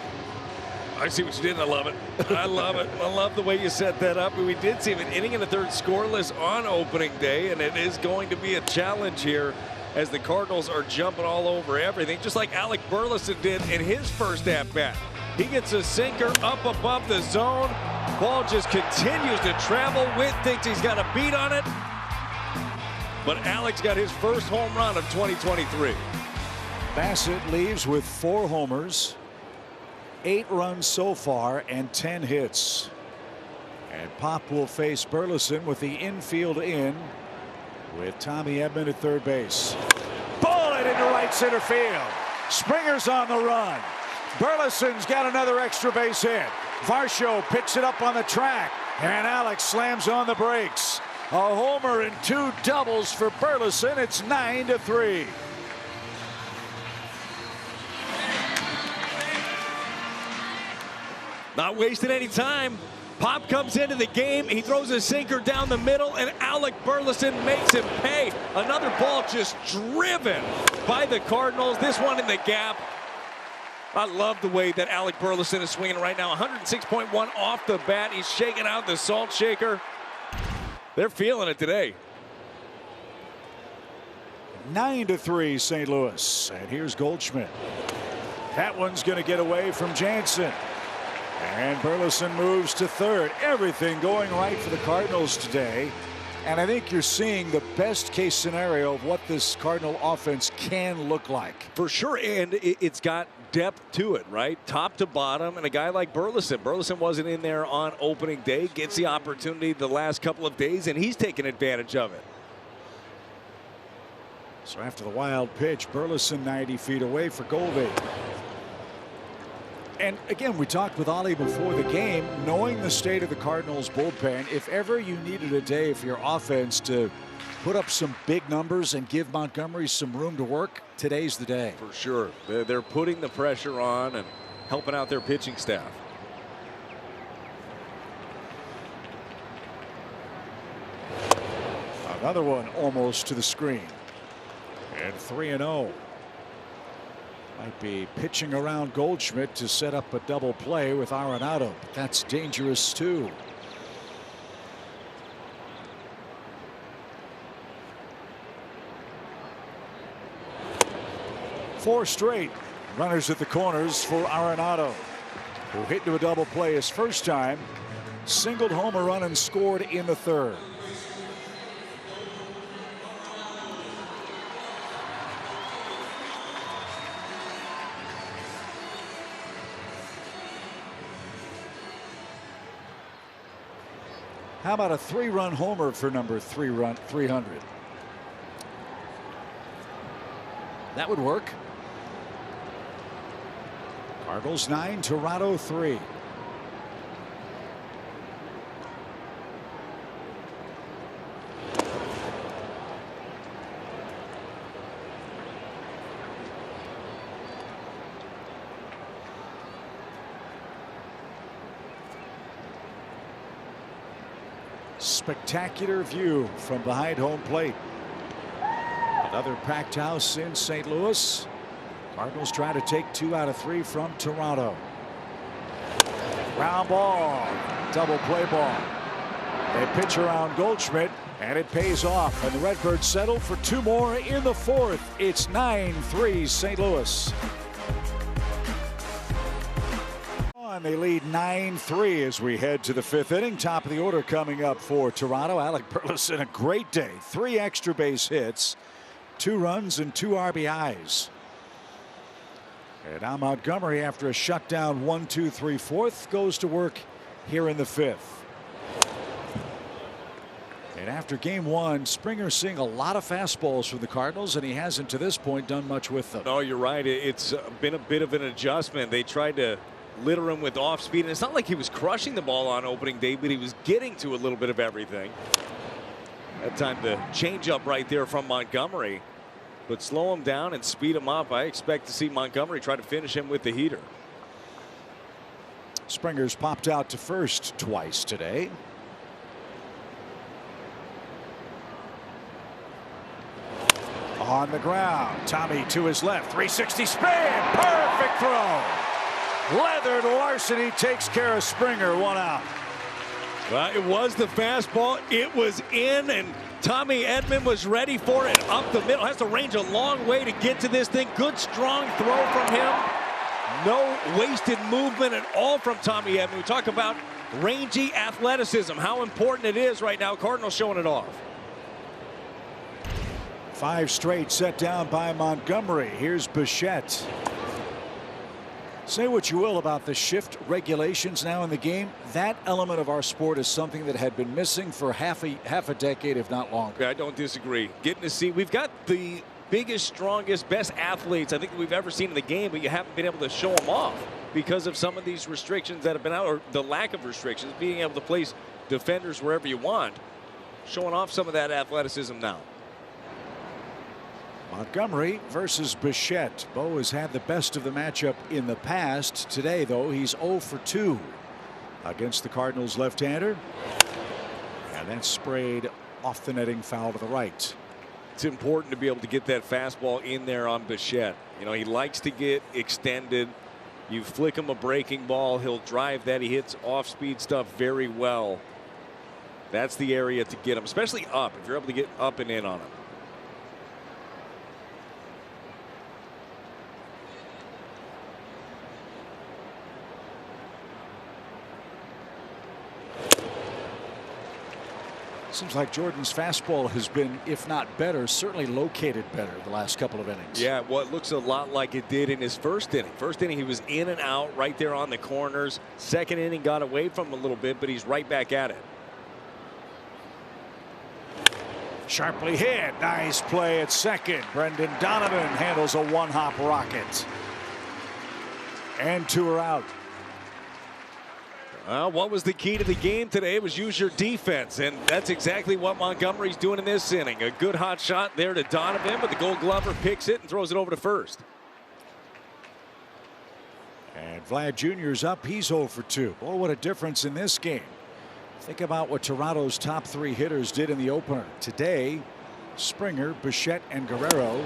I see what you did, and I love it. I love it. I love the way you set that up. We did see an inning in the 3rd scoreless on opening day, and it is going to be a challenge here as the Cardinals are jumping all over everything, just like Alec Burleson did in his first at-bat. He gets a sinker up above the zone. Ball just continues to travel. Witt thinks he's got a beat on it, but Alex got his first home run of 2023. Bassett leaves with 4 homers. 8 runs so far and 10 hits. And Pop will face Burleson with the infield in, with Tommy Edman at 3rd base. Bullet into right center field. Springer's on the run. Burleson's got another extra base hit. Varsho picks it up on the track, and Alex slams on the brakes. A homer and 2 doubles for Burleson. It's 9-3. Not wasting any time. Pop comes into the game. He throws a sinker down the middle, and Alec Burleson makes him pay. Another ball just driven by the Cardinals. This one in the gap. I love the way that Alec Burleson is swinging right now. 106.1 off the bat. He's shaking out the salt shaker. They're feeling it today. 9-3 St. Louis. And here's Goldschmidt. That one's going to get away from Jansen. And Burleson moves to third. Everything going right for the Cardinals today. And I think you're seeing the best case scenario of what this Cardinal offense can look like. For sure, and it's got depth to it, right? Top to bottom, and a guy like Burleson. Burleson wasn't in there on opening day, gets the opportunity the last couple of days, and he's taken advantage of it. So after the wild pitch, Burleson 90 feet away for Goldie. And again, we talked with Ollie before the game, knowing the state of the Cardinals bullpen, if ever you needed a day for your offense to put up some big numbers and give Montgomery some room to work, today's the day. For sure. They're putting the pressure on and helping out their pitching staff. Another one almost to the screen. And 3-0. Might be pitching around Goldschmidt to set up a double play with Arenado. That's dangerous too. Four straight runners at the corners for Arenado, who hit to a double play his first time, singled home a run and scored in the third. How about a 3-run homer for number 300? That would work. Cardinals 9, Toronto 3. Spectacular view from behind home plate. Another packed house in St. Louis. Cardinals try to take 2 out of 3 from Toronto. Ground ball, double play ball. They pitch around Goldschmidt, and it pays off. And the Redbirds settle for 2 more in the fourth. It's 9-3 St. Louis. And they lead 9-3 as we head to the 5th inning. Top of the order coming up for Toronto. Alec Burleson, a great day. 3 extra base hits, 2 runs and 2 RBIs. And now Montgomery, after a shutdown 1-2-3/4, goes to work here in the 5th. And after game 1, Springer's seeing a lot of fastballs from the Cardinals, and he hasn't to this point done much with them. No, you're right. It's been a bit of an adjustment. They tried to litter him with off speed, and it's not like he was crushing the ball on opening day, but he was getting to a little bit of everything. That time the change up right there from Montgomery, but slow him down and speed him up. I expect to see Montgomery try to finish him with the heater. Springer's popped out to first twice today. On the ground, Tommy to his left, 360 spin, perfect throw. Leathered Larceny takes care of Springer, 1 out. Well, it was the fastball. It was in, and Tommy Edman was ready for it up the middle. Has to range a long way to get to this thing. Good, strong throw from him. No wasted movement at all from Tommy Edman. We talk about rangy athleticism, how important it is right now. Cardinals showing it off. 5 straight set down by Montgomery. Here's Bichette. Say what you will about the shift regulations now in the game. That element of our sport is something that had been missing for half a decade, if not longer. I don't disagree. Getting to see, we've got the biggest, strongest, best athletes I think we've ever seen in the game, but you haven't been able to show them off because of some of these restrictions that have been out, or the lack of restrictions, being able to place defenders wherever you want. Showing off some of that athleticism now. Montgomery versus Bichette. Bo has had the best of the matchup in the past. Today, though, he's 0 for 2 against the Cardinals left-hander. And that's sprayed off the netting foul to the right. It's important to be able to get that fastball in there on Bichette. You know, he likes to get extended, You flick him a breaking ball, he'll drive that. He hits off-speed stuff very well. That's the area to get him, especially up, if you're able to get up and in on him. Seems like Jordan's fastball has been, if not better, certainly located better the last couple of innings. Yeah, well, it looks a lot like it did in his first inning. First inning, he was in and out right there on the corners. Second inning got away from him a little bit, but he's right back at it. Sharply hit. Nice play at second. Brendan Donovan handles a one-hop rocket. And 2 are out. What was the key to the game today? It was use your defense, and that's exactly what Montgomery's doing in this inning. A good hot shot there to Donovan, but the Gold Glover picks it and throws it over to first. And Vlad Jr.'s up. He's 0 for 2. Boy, what a difference in this game. Think about what Toronto's top 3 hitters did in the opener. Today, Springer, Bichette, and Guerrero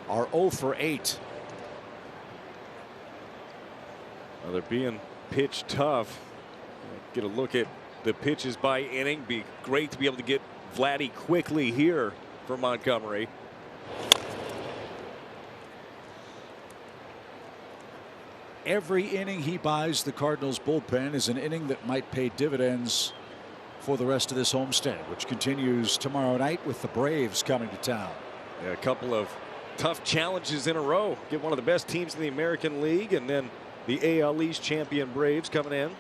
are 0 for 8. Well, they're being pitch tough. Get a look at the pitches by inning. Be great to be able to get Vladdy quickly here for Montgomery. Every inning he buys the Cardinals bullpen is an inning that might pay dividends for the rest of this homestand, which continues tomorrow night with the Braves coming to town. Yeah, a couple of tough challenges in a row. Get one of the best teams in the American League, and then the AL East champion Braves coming in.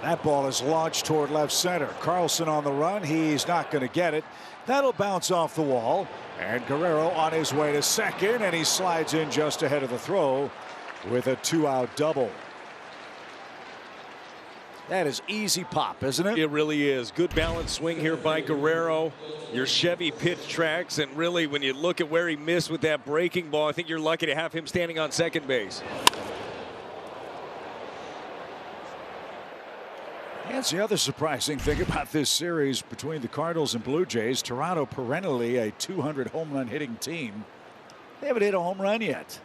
That ball is launched toward left center. Carlson on the run. He's not going to get it. That'll bounce off the wall. And Guerrero on his way to second, and he slides in just ahead of the throw with a 2-out double. That is easy pop, isn't it? It really is. Good balanced swing here by Guerrero. Your Chevy pitch tracks, and really when you look at where he missed with that breaking ball, I think you're lucky to have him standing on second base. That's the other surprising thing about this series between the Cardinals and Blue Jays. Toronto, perennially a 200 home run hitting team. They haven't hit a home run yet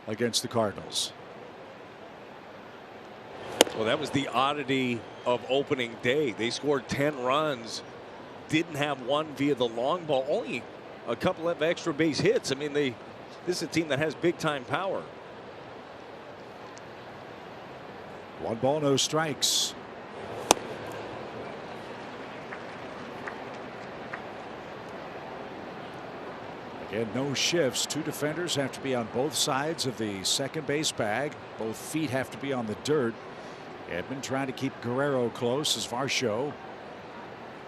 against the Cardinals. Well, that was the oddity of opening day. They scored 10 runs, didn't have one via the long ball, only a couple of extra base hits. I mean, this is a team that has big time power. 1 ball, no strikes. Again, no shifts. 2 defenders have to be on both sides of the second base bag. Both feet have to be on the dirt. Edman trying to keep Guerrero close as Varsho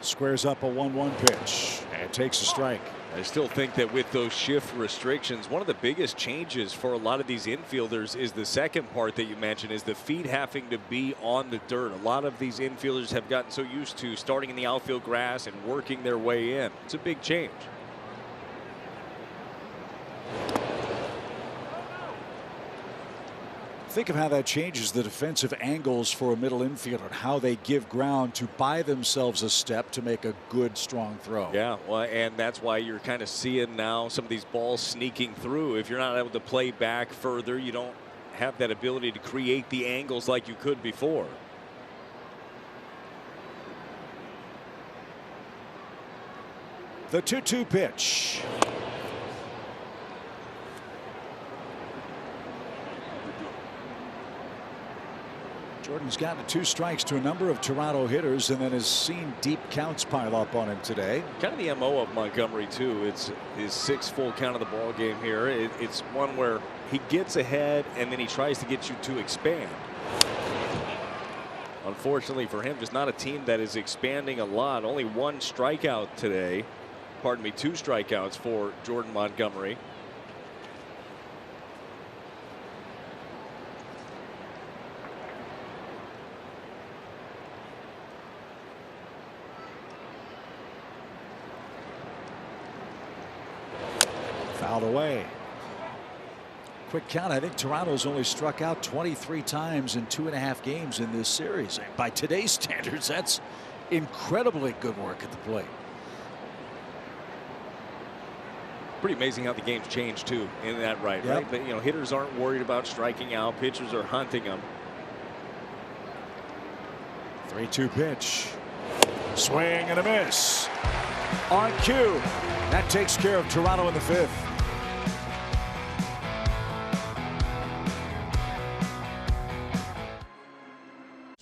squares up a 1-1 pitch and takes a strike. I still think that with those shift restrictions, one of the biggest changes for a lot of these infielders is the second part that you mentioned, is the feet having to be on the dirt. A lot of these infielders have gotten so used to starting in the outfield grass and working their way in. It's a big change. Think of how that changes the defensive angles for a middle infielder and how they give ground to buy themselves a step to make a good, strong throw. Yeah, well, and that's why you're kind of seeing now some of these balls sneaking through. If you're not able to play back further, you don't have that ability to create the angles like you could before. The 2-2 pitch. Jordan's gotten 2 strikes to a number of Toronto hitters and then has seen deep counts pile up on him today. Kind of the MO of Montgomery too. It's his 6th full count of the ball game here. It's one where he gets ahead and then he tries to get you to expand. Unfortunately for him, just not a team that is expanding a lot. Only 1 strikeout today. Pardon me, 2 strikeouts for Jordan Montgomery. Fouled away. Quick count. I think Toronto's only struck out 23 times in 2.5 games in this series. By today's standards, that's incredibly good work at the plate. Pretty amazing how the game's changed too in that right? But, you know, hitters aren't worried about striking out. Pitchers are hunting them. 3-2 pitch. Swing and a miss. On cue. That takes care of Toronto in the 5th.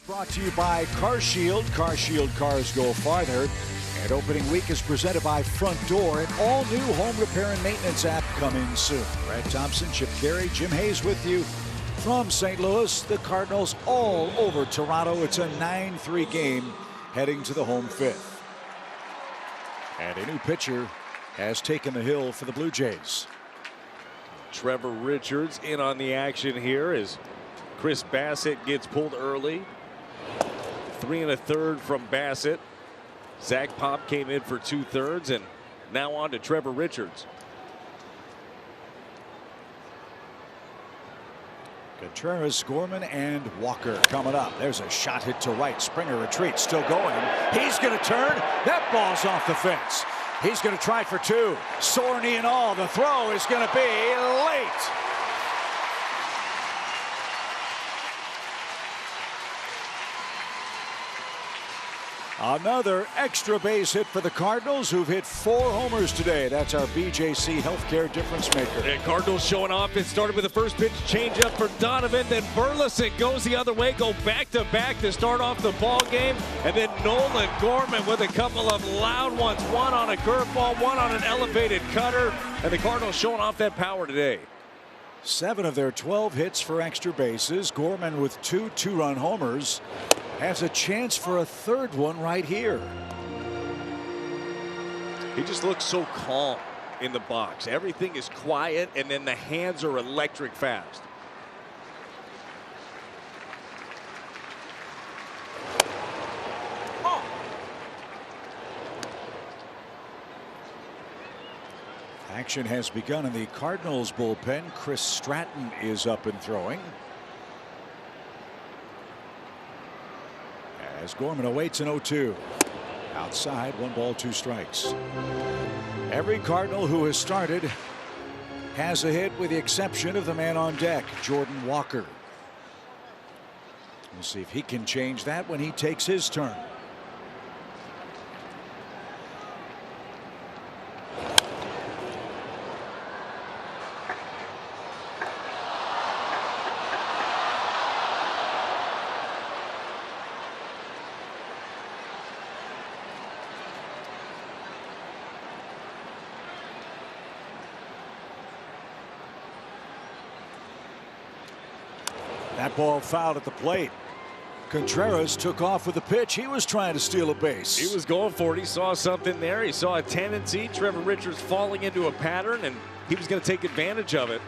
Brought to you by CarShield. CarShield cars go farther. And opening week is presented by Front Door, an all-new home repair and maintenance app coming soon. Brad Thompson, Chip Carey, Jim Hayes with you from St. Louis. The Cardinals all over Toronto. It's a 9-3 game heading to the home 5th. And a new pitcher has taken the hill for the Blue Jays. Trevor Richards in on the action here as Chris Bassett gets pulled early. 3 1/3 from Bassett. Zach Pop came in for 2/3, and now on to Trevor Richards. Contreras, Gorman, and Walker coming up. There's a shot hit to right. Springer retreats, still going. He's going to turn. That ball's off the fence. He's going to try for 2. Sore knee and all. The throw is going to be late. Another extra base hit for the Cardinals, who've hit 4 homers today. That's our BJC Healthcare difference maker. The Cardinals showing off. It started with the first pitch change up for Donovan. Then Burleson goes the other way. Go back to back to start off the ball game. And then Nolan Gorman with a couple of loud ones. One on a curveball, one on an elevated cutter. And the Cardinals showing off that power today. 7 of their 12 hits for extra bases. Gorman with 2 2-run homers has a chance for a 3rd one right here. He just looks so calm in the box. Everything is quiet, and then the hands are electric fast. Action has begun in the Cardinals bullpen. Chris Stratton is up and throwing. As Gorman awaits an 0-2. Outside, 1 ball, 2 strikes. Every Cardinal who has started has a hit with the exception of the man on deck, Jordan Walker. We'll see if he can change that when he takes his turn. That ball fouled at the plate. Contreras took off with the pitch. He was trying to steal a base. He was going for it. He saw something there. He saw a tendency. Trevor Richards falling into a pattern, and he was going to take advantage of it.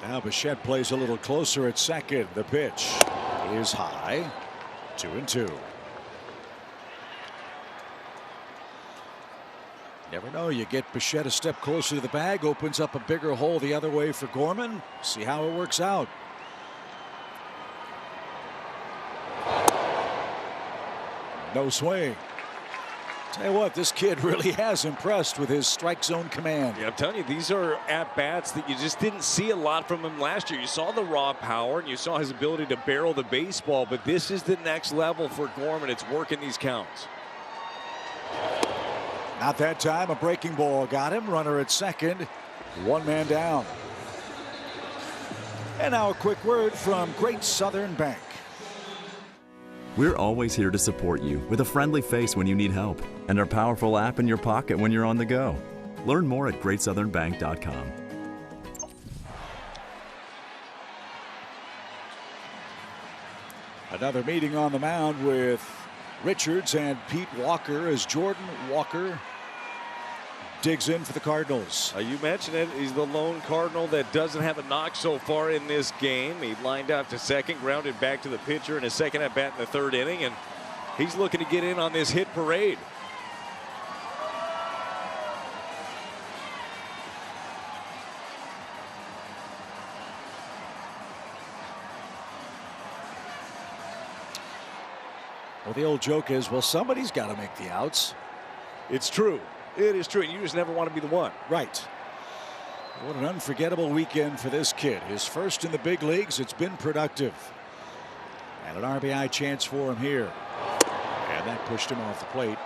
Now Bichette plays a little closer at second. The pitch is high. 2-2. Never know. You get Bichette a step closer to the bag, opens up a bigger hole the other way for Gorman. See how it works out. No swing. Tell you what, this kid really has impressed with his strike zone command. Yeah, I'm telling you, these are at-bats that you just didn't see a lot from him last year. You saw the raw power, and you saw his ability to barrel the baseball, but this is the next level for Gorman. It's working these counts. Not that time. A breaking ball got him. Runner at second. 1 man down. And now a quick word from Great Southern Bank. We're always here to support you with a friendly face when you need help and our powerful app in your pocket when you're on the go. Learn more at greatsouthernbank.com. Another meeting on the mound with Richards and Pete Walker as Jordan Walker digs in for the Cardinals. You mentioned it. He's the lone Cardinal that doesn't have a knock so far in this game. He lined out to second, grounded back to the pitcher in his second at bat in the 3rd inning, and he's looking to get in on this hit parade. Well, the old joke is, well, somebody's got to make the outs. It's true. It is true. You just never want to be the one. Right. What an unforgettable weekend for this kid. His first in the big leagues. It's been productive. And an RBI chance for him here. And that pushed him off the plate.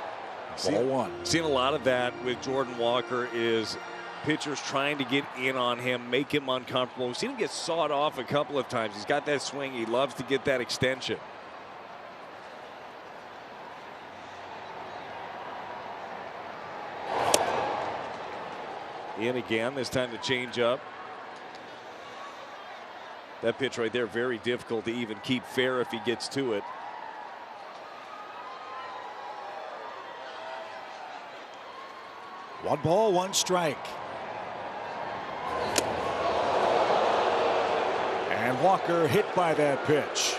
Ball one. Seeing a lot of that with Jordan Walker is pitchers trying to get in on him, make him uncomfortable. We've seen him get sawed off a couple of times. He's got that swing. He loves to get that extension. In again, this time to change up. That pitch right there, very difficult to even keep fair if he gets to it. One ball, one strike. And Walker hit by that pitch.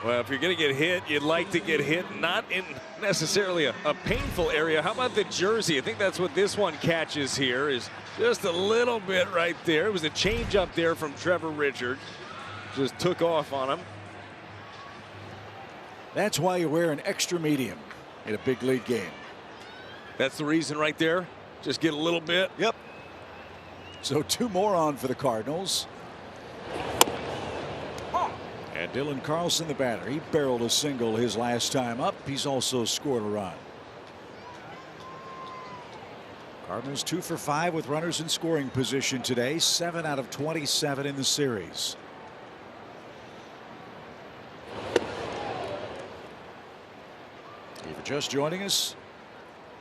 Well, if you're going to get hit, you'd like to get hit not in necessarily a painful area. How about the jersey? I think that's what this one catches here, is just a little bit right there. It was a change up there from Trevor Richards. Just took off on him. That's why you wear an extra medium in a big league game. That's the reason right there. Just get a little bit. Yep. So 2 more on for the Cardinals. And Dylan Carlson, the batter, he barreled a single his last time up. He's also scored a run. Cardinals 2 for 5 with runners in scoring position today. 7 out of 27 in the series. If you're just joining us,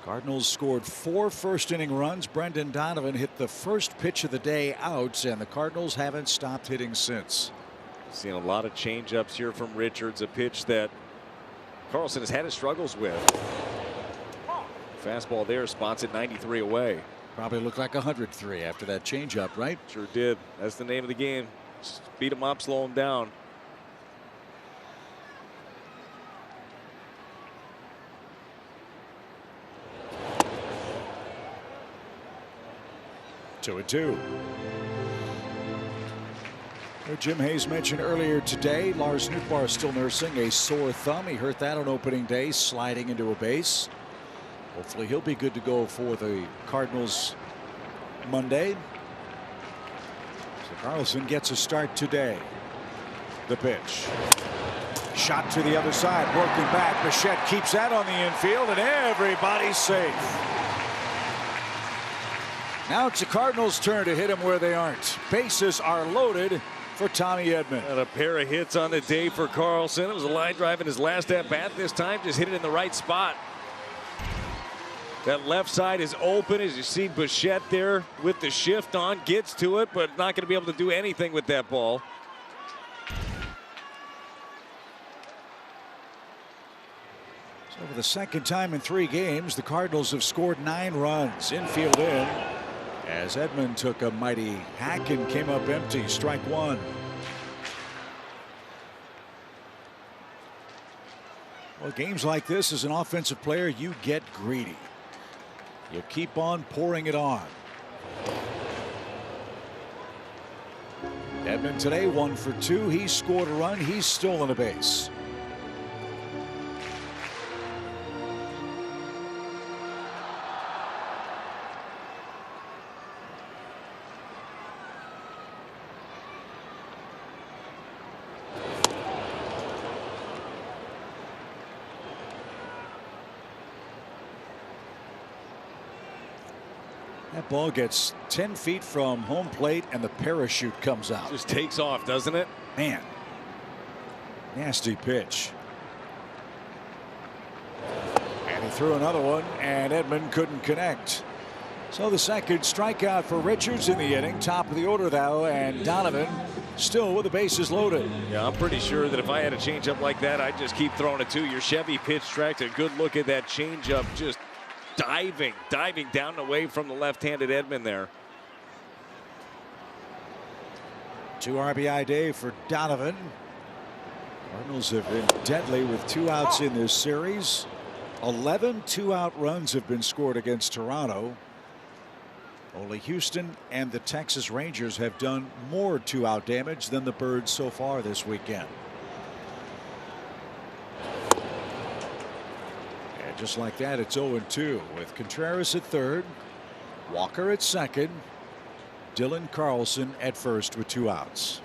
Cardinals scored 4 first-inning runs. Brendan Donovan hit the first pitch of the day out, and the Cardinals haven't stopped hitting since. Seeing a lot of changeups here from Richards, a pitch that Carlson has had his struggles with. Fastball there, spots at 93 away. Probably looked like 103 after that changeup, right? Sure did. That's the name of the game. Speed him up, slow him down. Two and two. Jim Hayes mentioned earlier today, Lars Nootbaar is still nursing a sore thumb. He hurt that on opening day, sliding into a base. Hopefully he'll be good to go for the Cardinals Monday. So Carlson gets a start today. The pitch. Shot to the other side, working back. Bichette keeps that on the infield, and everybody's safe. Now it's the Cardinals' turn to hit him where they aren't. Bases are loaded for Tommy Edman. And a pair of hits on the day for Carlson. It was a line drive in his last at bat. This time just hit it in the right spot. That left side is open, as you see Bichette there with the shift on, gets to it, but not going to be able to do anything with that ball. So for the second time in 3 games, the Cardinals have scored 9 runs. Infield in, as Edman took a mighty hack and came up empty. Strike 1. Well, games like this, as an offensive player, you get greedy. You keep on pouring it on. Edman today 1 for 2. He scored a run. He's stolen a base. That ball gets 10 feet from home plate, and the parachute comes out. Just takes off, doesn't it? Man, nasty pitch. And he threw another one, and Edman couldn't connect. So the second strikeout for Richards in the inning. Top of the order, though, and Donovan still with the bases loaded. Yeah, I'm pretty sure that if I had a changeup like that, I'd just keep throwing it too. Your Chevy pitch tracked a good look at that changeup, just diving down and away from the left-handed Edman there. 2 RBI day for Donovan. Cardinals have been deadly with 2 outs in this series. 11 2-out runs have been scored against Toronto. Only Houston and the Texas Rangers have done more two-out damage than the Birds so far this weekend. And just like that, it's 0-2 with Contreras at third, Walker at second, Dylan Carlson at first with 2 outs.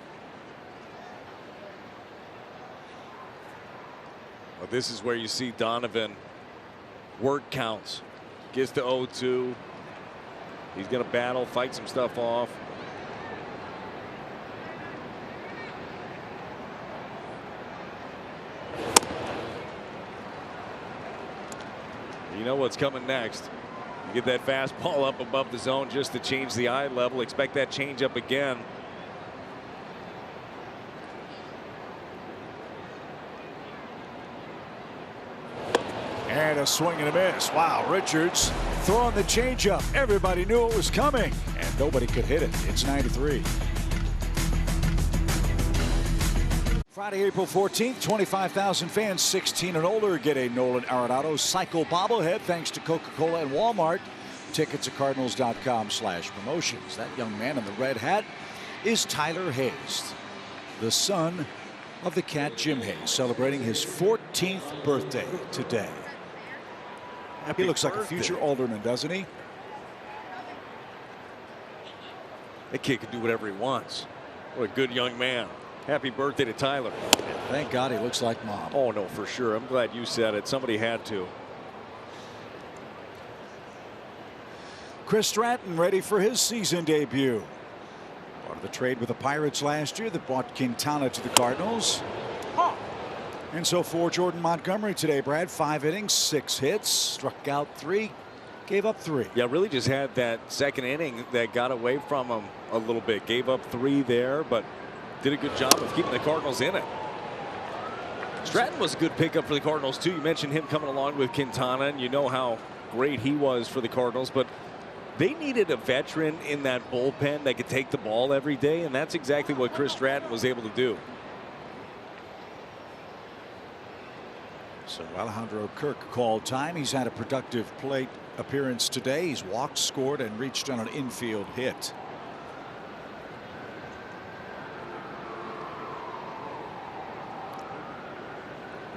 Well, this is where you see Donovan work counts. Gets to 0-2. He's going to battle, fight some stuff off. You know what's coming next. You get that fastball up above the zone just to change the eye level. Expect that change up again. And a swing and a miss. Wow, Richards throwing the changeup. Everybody knew it was coming, and nobody could hit it. It's 9-3. Friday, April 14th, 25,000 fans 16 and older get a Nolan Arenado Cycle bobblehead thanks to Coca-Cola and Walmart. Tickets at cardinals.com/promotions. That young man in the red hat is Tyler Hayes, the son of the Cat Jim Hayes, celebrating his 14th birthday today. He looks like a future alderman, doesn't he? That kid can do whatever he wants. What a good young man. Happy birthday to Tyler. Thank God he looks like Mom. Oh, no, for sure. I'm glad you said it. Somebody had to. Chris Stratton ready for his season debut. Part of the trade with the Pirates last year that brought Quintana to the Cardinals. And so for Jordan Montgomery today, Brad, 5 innings, 6 hits, struck out 3, gave up 3. Yeah, really just had that second inning that got away from him a little bit. Gave up 3 there, but did a good job of keeping the Cardinals in it. Stratton was a good pickup for the Cardinals, too. You mentioned him coming along with Quintana, and you know how great he was for the Cardinals, but they needed a veteran in that bullpen that could take the ball every day, and that's exactly what Chris Stratton was able to do. So Alejandro Kirk called time. He's had a productive plate appearance today. He's walked, scored, and reached on an infield hit.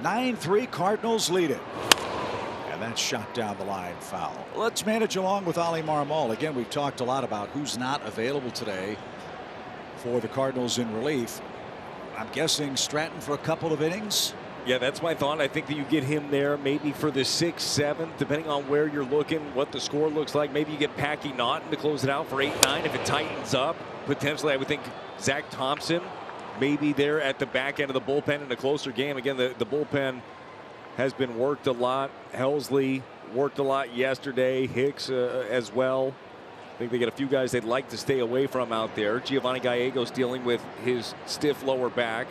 (9-3) Cardinals lead it. And that's shot down the line, foul. Let's manage along with Ali Marmol. Again, we've talked a lot about who's not available today for the Cardinals in relief. I'm guessing Stratton for a couple of innings. Yeah, that's my thought. I think that you get him there maybe for the 6th, 7th, depending on where you're looking, what the score looks like. Maybe you get Packy Naughton to close it out for 8-9 if it tightens up. Potentially, I would think Zach Thompson maybe there at the back end of the bullpen in a closer game. Again, the bullpen has been worked a lot. Helsley worked a lot yesterday. Hicks as well. I think they got a few guys they'd like to stay away from out there. Giovanni Gallegos dealing with his stiff lower back.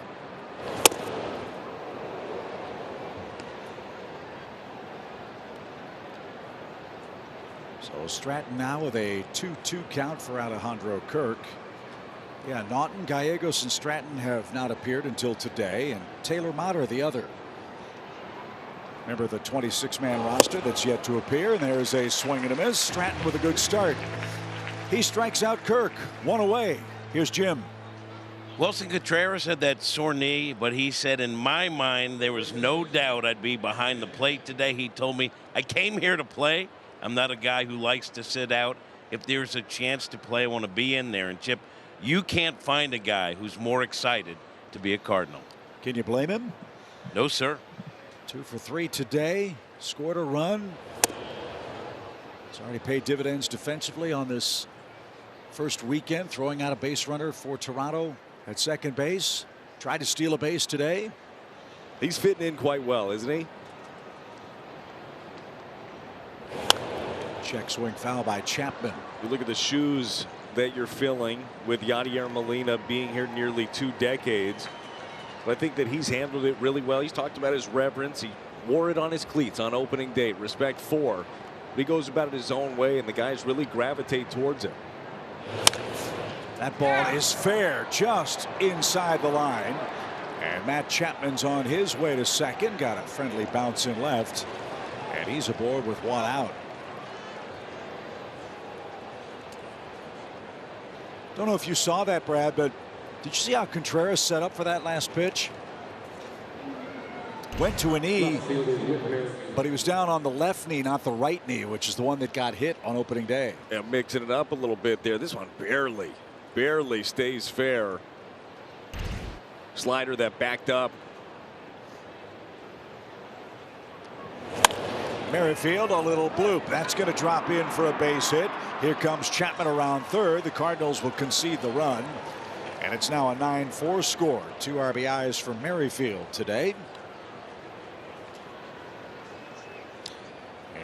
So Stratton now with a 2-2 count for Alejandro Kirk. Yeah, Naughton, Gallegos, and Stratton have not appeared until today, and Taylor Motter the other. Remember the 26-man roster that's yet to appear, and there's a swing and a miss. Stratton with a good start. He strikes out Kirk. 1 away. Here's Jim. Wilson Contreras had that sore knee, but he said, in my mind, there was no doubt I'd be behind the plate today. He told me, I came here to play. I'm not a guy who likes to sit out. If there's a chance to play, I want to be in there. And Chip, you can't find a guy who's more excited to be a Cardinal. Can you blame him? No, sir. 2 for 3 today. Scored a run. It's already paid dividends defensively on this first weekend, throwing out a base runner for Toronto at second base. Tried to steal a base today. He's fitting in quite well, isn't he? Check swing foul by Chapman. You look at the shoes that you're filling with Yadier Molina being here nearly 2 decades. But I think that he's handled it really well. He's talked about his reverence. He wore it on his cleats on opening day. Respect for. But he goes about it his own way, and the guys really gravitate towards him. That ball is fair, just inside the line. And Matt Chapman's on his way to second. Got a friendly bounce in left. And he's aboard with 1 out. Don't know if you saw that, Brad, but did you see how Contreras set up for that last pitch? Went to a knee, but he was down on the left knee, not the right knee, which is the one that got hit on opening day. Yeah, mixing it up a little bit there. This one barely stays fair. Slider that backed up. Merrifield, a little bloop. That's going to drop in for a base hit. Here comes Chapman around third. The Cardinals will concede the run. And it's now a 9-4 score. 2 RBIs for Merrifield today.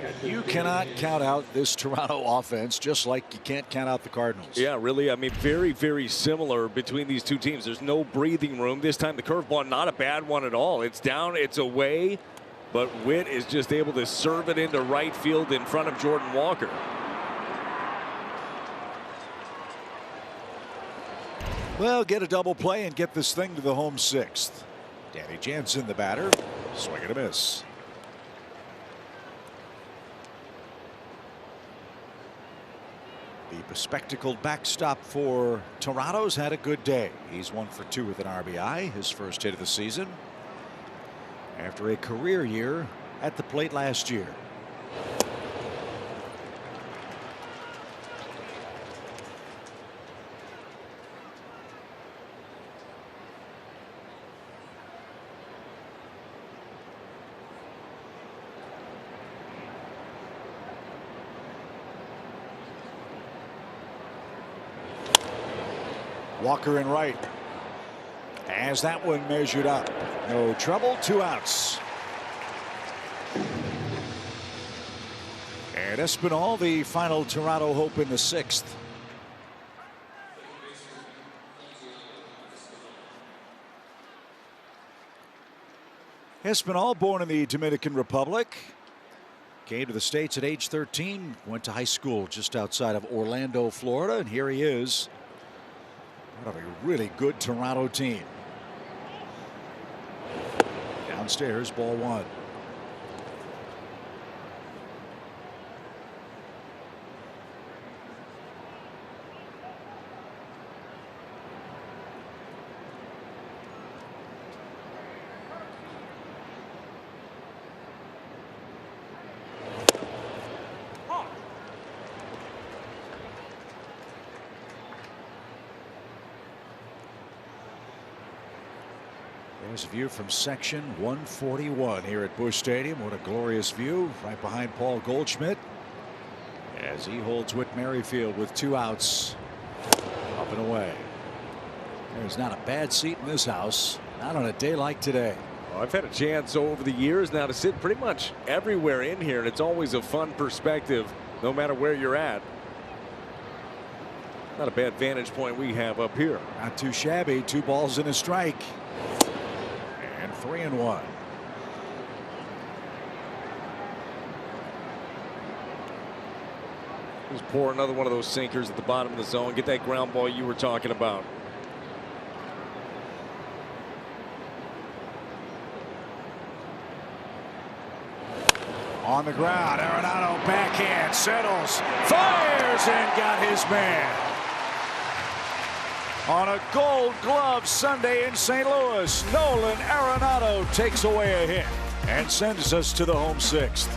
And you cannot count out this Toronto offense, just like you can't count out the Cardinals. Yeah, really. I mean, very, very similar between these two teams. There's no breathing room. This time the curveball, not a bad one at all. It's down, it's away. But Witt is just able to serve it into right field in front of Jordan Walker. Well, get a double play and get this thing to the home 6th. Danny Jansen, the batter. Swing and a miss. The bespectacled backstop for Toronto's had a good day. He's 1 for 2 with an RBI, his first hit of the season, after a career year at the plate last year. Walker in right. As that one measured up. No trouble, 2 outs. And Espinal, the final Toronto hope in the 6th. Espinal, born in the Dominican Republic, came to the States at age 13, went to high school just outside of Orlando, Florida, and here he is. Part of a really good Toronto team. Downstairs, ball 1. There's a view from section 141 here at Busch Stadium. What a glorious view right behind Paul Goldschmidt as he holds Whit Merrifield with 2 outs. Up and away. There's not a bad seat in this house, not on a day like today. Well, I've had a chance over the years now to sit pretty much everywhere in here, and it's always a fun perspective no matter where you're at. Not a bad vantage point we have up here. Not too shabby. 2 balls and a strike. 3-1. Just pour another one of those sinkers at the bottom of the zone. Get that ground ball you were talking about. On the ground, Arenado backhand, settles, fires, and got his man. On a Gold Glove Sunday in St. Louis, Nolan Arenado takes away a hit and sends us to the home 6th.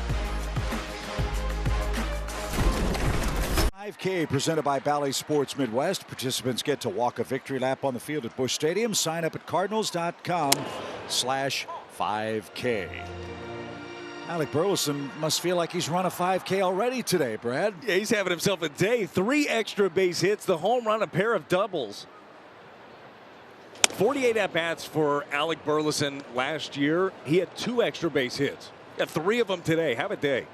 5K presented by Bally Sports Midwest. Participants get to walk a victory lap on the field at Busch Stadium. Sign up at cardinals.com/5K. Alec Burleson must feel like he's run a 5K already today, Brad. Yeah, he's having himself a day. 3 extra base hits, the home run, a pair of doubles. 48 at-bats for Alec Burleson last year. He had 2 extra base hits. Got 3 of them today. Have a day.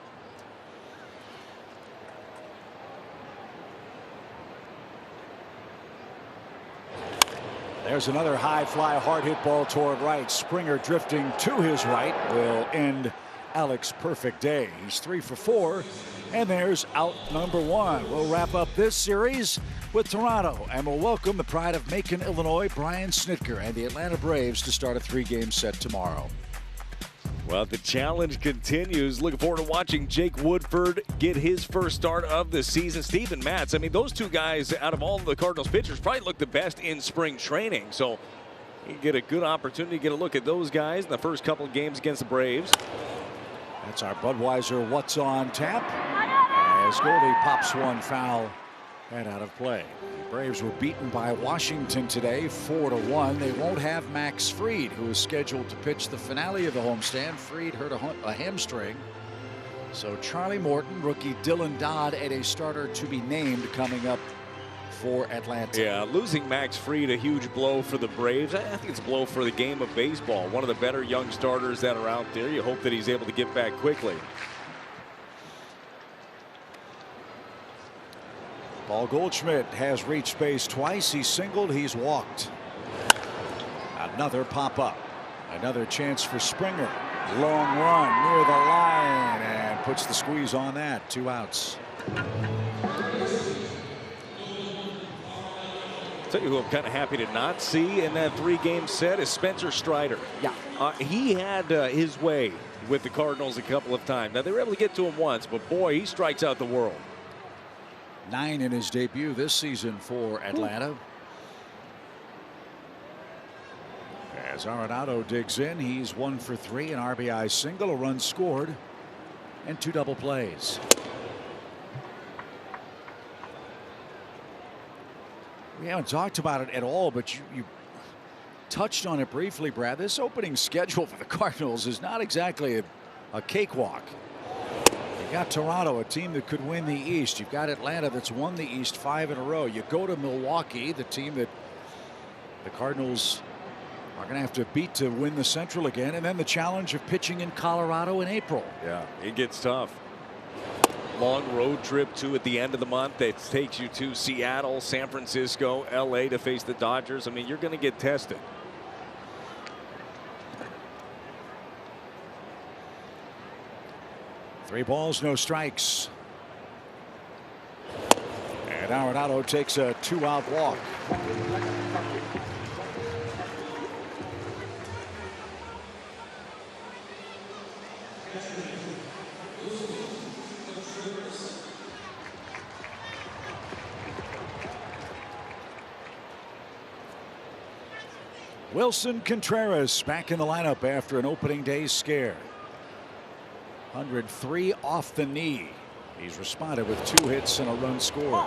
There's another high fly, hard hit ball toward right. Springer drifting to his right will end Alec's perfect day. He's 3 for 4, and there's out number 1. We'll wrap up this series with Toronto, and we'll welcome the pride of Macon, Illinois, Brian Snitker, and the Atlanta Braves to start a 3-game set tomorrow. Well, the challenge continues. Looking forward to watching Jake Woodford get his first start of the season. Steven Matz, I mean, those two guys out of all of the Cardinals pitchers probably look the best in spring training. So you get a good opportunity to get a look at those guys in the first couple of games against the Braves. That's our Budweiser What's on Tap. As Goldie pops one foul and out of play. The Braves were beaten by Washington today 4-1. They won't have Max Fried, who is scheduled to pitch the finale of the homestand. Fried hurt a hamstring. So Charlie Morton, rookie Dylan Dodd, and a starter to be named coming up for Atlanta. Yeah, losing Max Fried, a huge blow for the Braves. I think it's a blow for the game of baseball. One of the better young starters that are out there. You hope that he's able to get back quickly. Paul Goldschmidt has reached base twice. He's singled, he's walked. Another pop-up. Another chance for Springer. Long run near the line and puts the squeeze on that. 2 outs. Tell you who I'm kind of happy to not see in that 3-game set is Spencer Strider. Yeah. He had his way with the Cardinals a couple of times. Now, they were able to get to him once, but boy, he strikes out the world. 9 in his debut this season for Atlanta. As Arenado digs in, he's 1 for 3, an RBI single, a run scored, and 2 double plays. We haven't talked about it at all, but you touched on it briefly, Brad. This opening schedule for the Cardinals is not exactly a cakewalk. You got Toronto, a team that could win the East. You've got Atlanta that's won the East 5 in a row. You go to Milwaukee, the team that the Cardinals are going to have to beat to win the Central again. And then the challenge of pitching in Colorado in April. Yeah, it gets tough. Long road trip too at the end of the month that takes you to Seattle, San Francisco, LA to face the Dodgers. I mean, you're going to get tested. Three balls, no strikes. And Arenado takes a 2-out walk. Wilson Contreras back in the lineup after an opening day scare. 103 off the knee. He's responded with 2 hits and a run scored.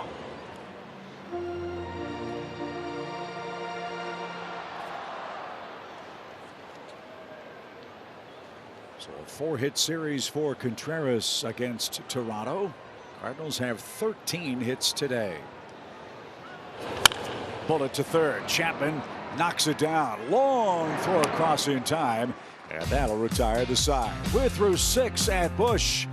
So a 4-hit series for Contreras against Toronto. Cardinals have 13 hits today. Bullet to third. Chapman knocks it down. Long throw across in time. And that'll retire the side. We're through 6 at Busch.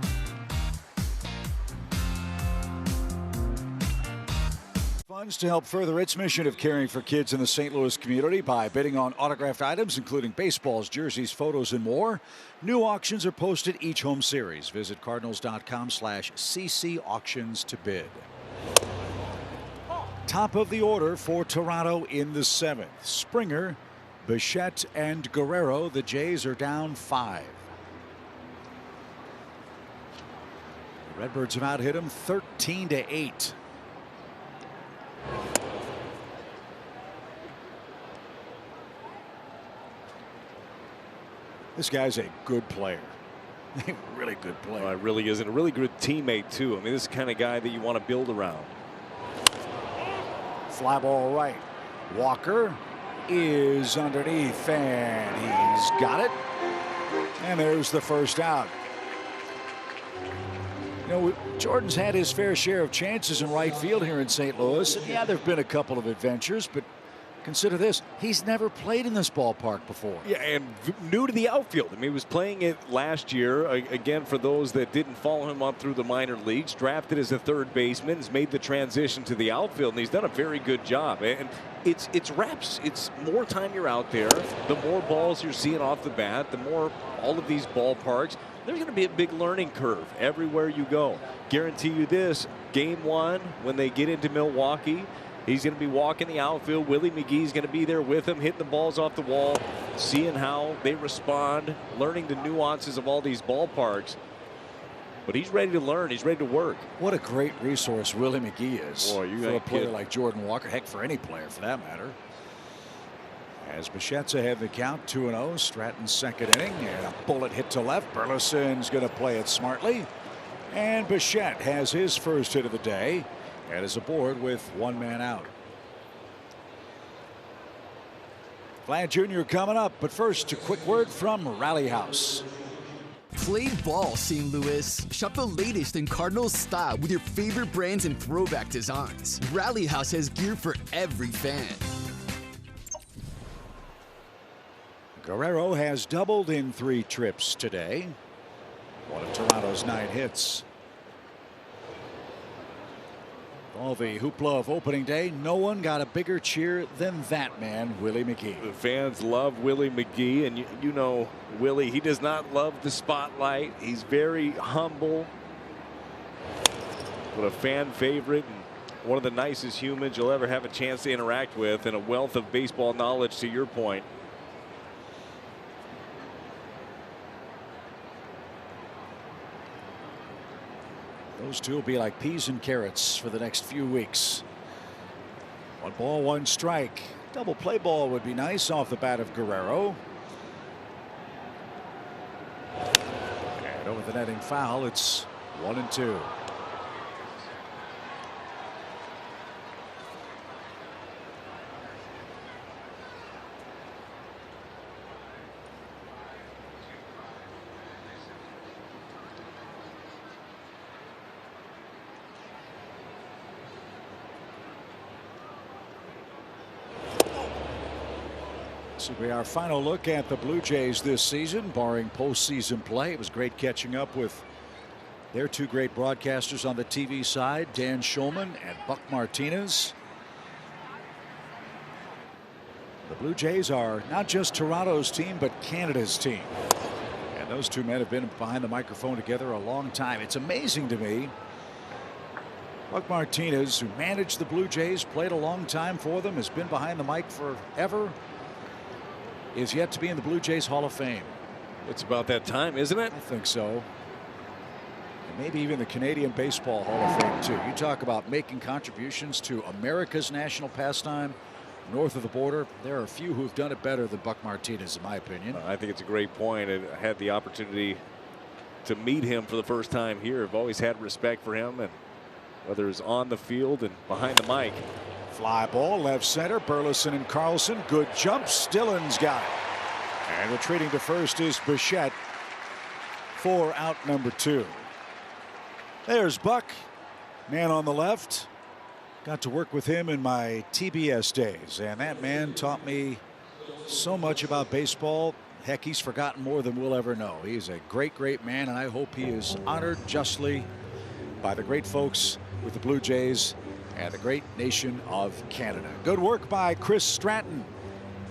Funds to help further its mission of caring for kids in the St. Louis community by bidding on autographed items, including baseballs, jerseys, photos, and more. New auctions are posted each home series. Visit Cardinals.com/CC auctions to bid. Top of the order for Toronto in the 7th. Springer, Bichette, and Guerrero. The Jays are down 5. The Redbirds have out-hit them 13-8. This guy's a good player. A really good player. Well, it really is, and a really good teammate too. I mean, this is the kind of guy that you want to build around. Fly ball right. Walker is underneath, and he's got it. And there's the first out. You know, Jordan's had his fair share of chances in right field here in St. Louis. And yeah, there have been a couple of adventures, but consider this. He's never played in this ballpark before. Yeah, and new to the outfield. I mean, he was playing it last year. Again, for those that didn't follow him up through the minor leagues, drafted as a third baseman, has made the transition to the outfield, and he's done a very good job. And it's reps. It's more time you're out there, the more balls you're seeing off the bat, the more all of these ballparks. There's going to be a big learning curve everywhere you go. Guarantee you this, game 1, when they get into Milwaukee, He's going to be walking the outfield. Willie McGee's going to be there with him, hitting the balls off the wall, seeing how they respond, learning the nuances of all these ballparks. But he's ready to learn. He's ready to work. What a great resource Willie McGee is. Boy, for a player like Jordan Walker. Heck, for any player for that matter. As Bichette's ahead in the count, 2-0. Stratton's second inning, and a bullet hit to left. Burleson's going to play it smartly. And Bichette has his first hit of the day and is aboard with one man out. Vlad Jr. coming up, but first a quick word from Rally House. Play ball, St. Louis. Shop the latest in Cardinals style with your favorite brands and throwback designs. Rally House has gear for every fan. Guerrero has doubled in 3 trips today. One of Toronto's 9 hits. All the hoopla of opening day, no one got a bigger cheer than that man, Willie McGee. The fans love Willie McGee, and you know Willie, he does not love the spotlight. He's very humble, but a fan favorite and one of the nicest humans you'll ever have a chance to interact with, and a wealth of baseball knowledge, to your point. Those two will be like peas and carrots for the next few weeks. 1 ball, 1 strike. Double play ball would be nice off the bat of Guerrero. And over the netting foul, it's 1-2. This will be our final look at the Blue Jays this season, barring postseason play. It was great catching up with their 2 great broadcasters on the TV side, Dan Shulman and Buck Martinez. The Blue Jays are not just Toronto's team, but Canada's team. And those 2 men have been behind the microphone together a long time. It's amazing to me. Buck Martinez, who managed the Blue Jays, played a long time for them, has been behind the mic forever, is yet to be in the Blue Jays Hall of Fame. It's about that time, isn't it? I think so. And maybe even the Canadian Baseball Hall of Fame too. You talk about making contributions to America's national pastime north of the border. There are a few who've done it better than Buck Martinez, in my opinion. I think it's a great point. I had the opportunity to meet him for the first time here. I've always had respect for him, and whether it's on the field and behind the mic. Fly ball left center. Burleson and Carlson. Good jumps. Dillon's got it. And retreating to first is Bichette for out number 2. There's Buck, man on the left. Got to work with him in my TBS days, and that man taught me so much about baseball. Heck, he's forgotten more than we'll ever know. He's a great, great man, and I hope he is honored justly by the great folks with the Blue Jays and the great nation of Canada. Good work by Chris Stratton.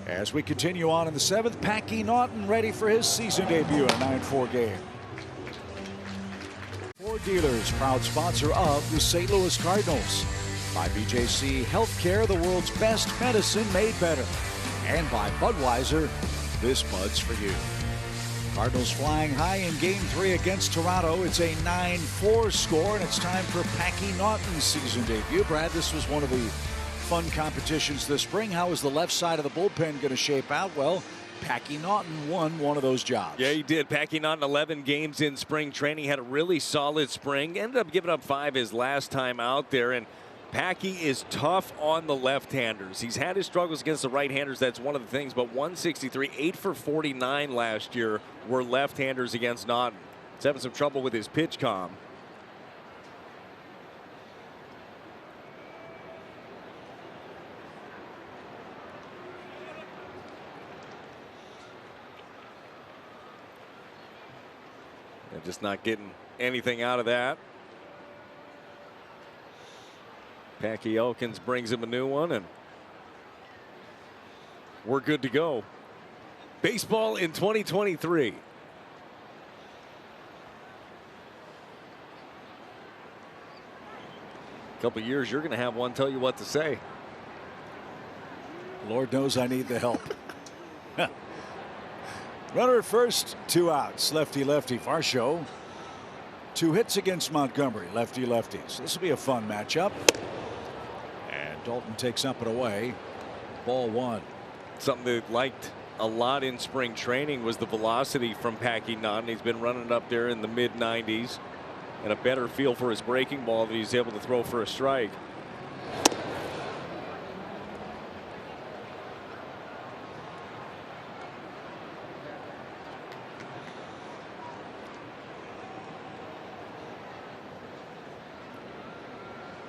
As we continue on in the 7th, Packy Naughton ready for his season debut in a 9-4 game. Ford Dealers, proud sponsor of the St. Louis Cardinals. By BJC Healthcare, the world's best medicine made better. And by Budweiser, this Bud's for you. Cardinals flying high in Game 3 against Toronto. It's a 9-4 score, and it's time for Packy Naughton's season debut. Brad, this was one of the fun competitions this spring. How is the left side of the bullpen going to shape out? Well, Packy Naughton won one of those jobs. Yeah, he did. Packy Naughton, 11 games in spring training, had a really solid spring. Ended up giving up 5 his last time out there, and Packy is tough on the left-handers. He's had his struggles against the right-handers. That's one of the things. But 163, 8 for 49 last year were left-handers against Naughton. He's having some trouble with his pitch comm. And just not getting anything out of that. Packy Elkins brings him a new one, and we're good to go. Baseball in 2023. A couple years, you're going to have one tell you what to say. Lord knows I need the help. Runner at first, 2 outs. Lefty-lefty. Varsho, 2 hits against Montgomery. Lefty-lefty. So this will be a fun matchup. And Dalton takes up and away. Ball 1. Something they liked a lot in spring training was the velocity from Cardinals. He's been running up there in the mid-90s, and a better feel for his breaking ball that he's able to throw for a strike.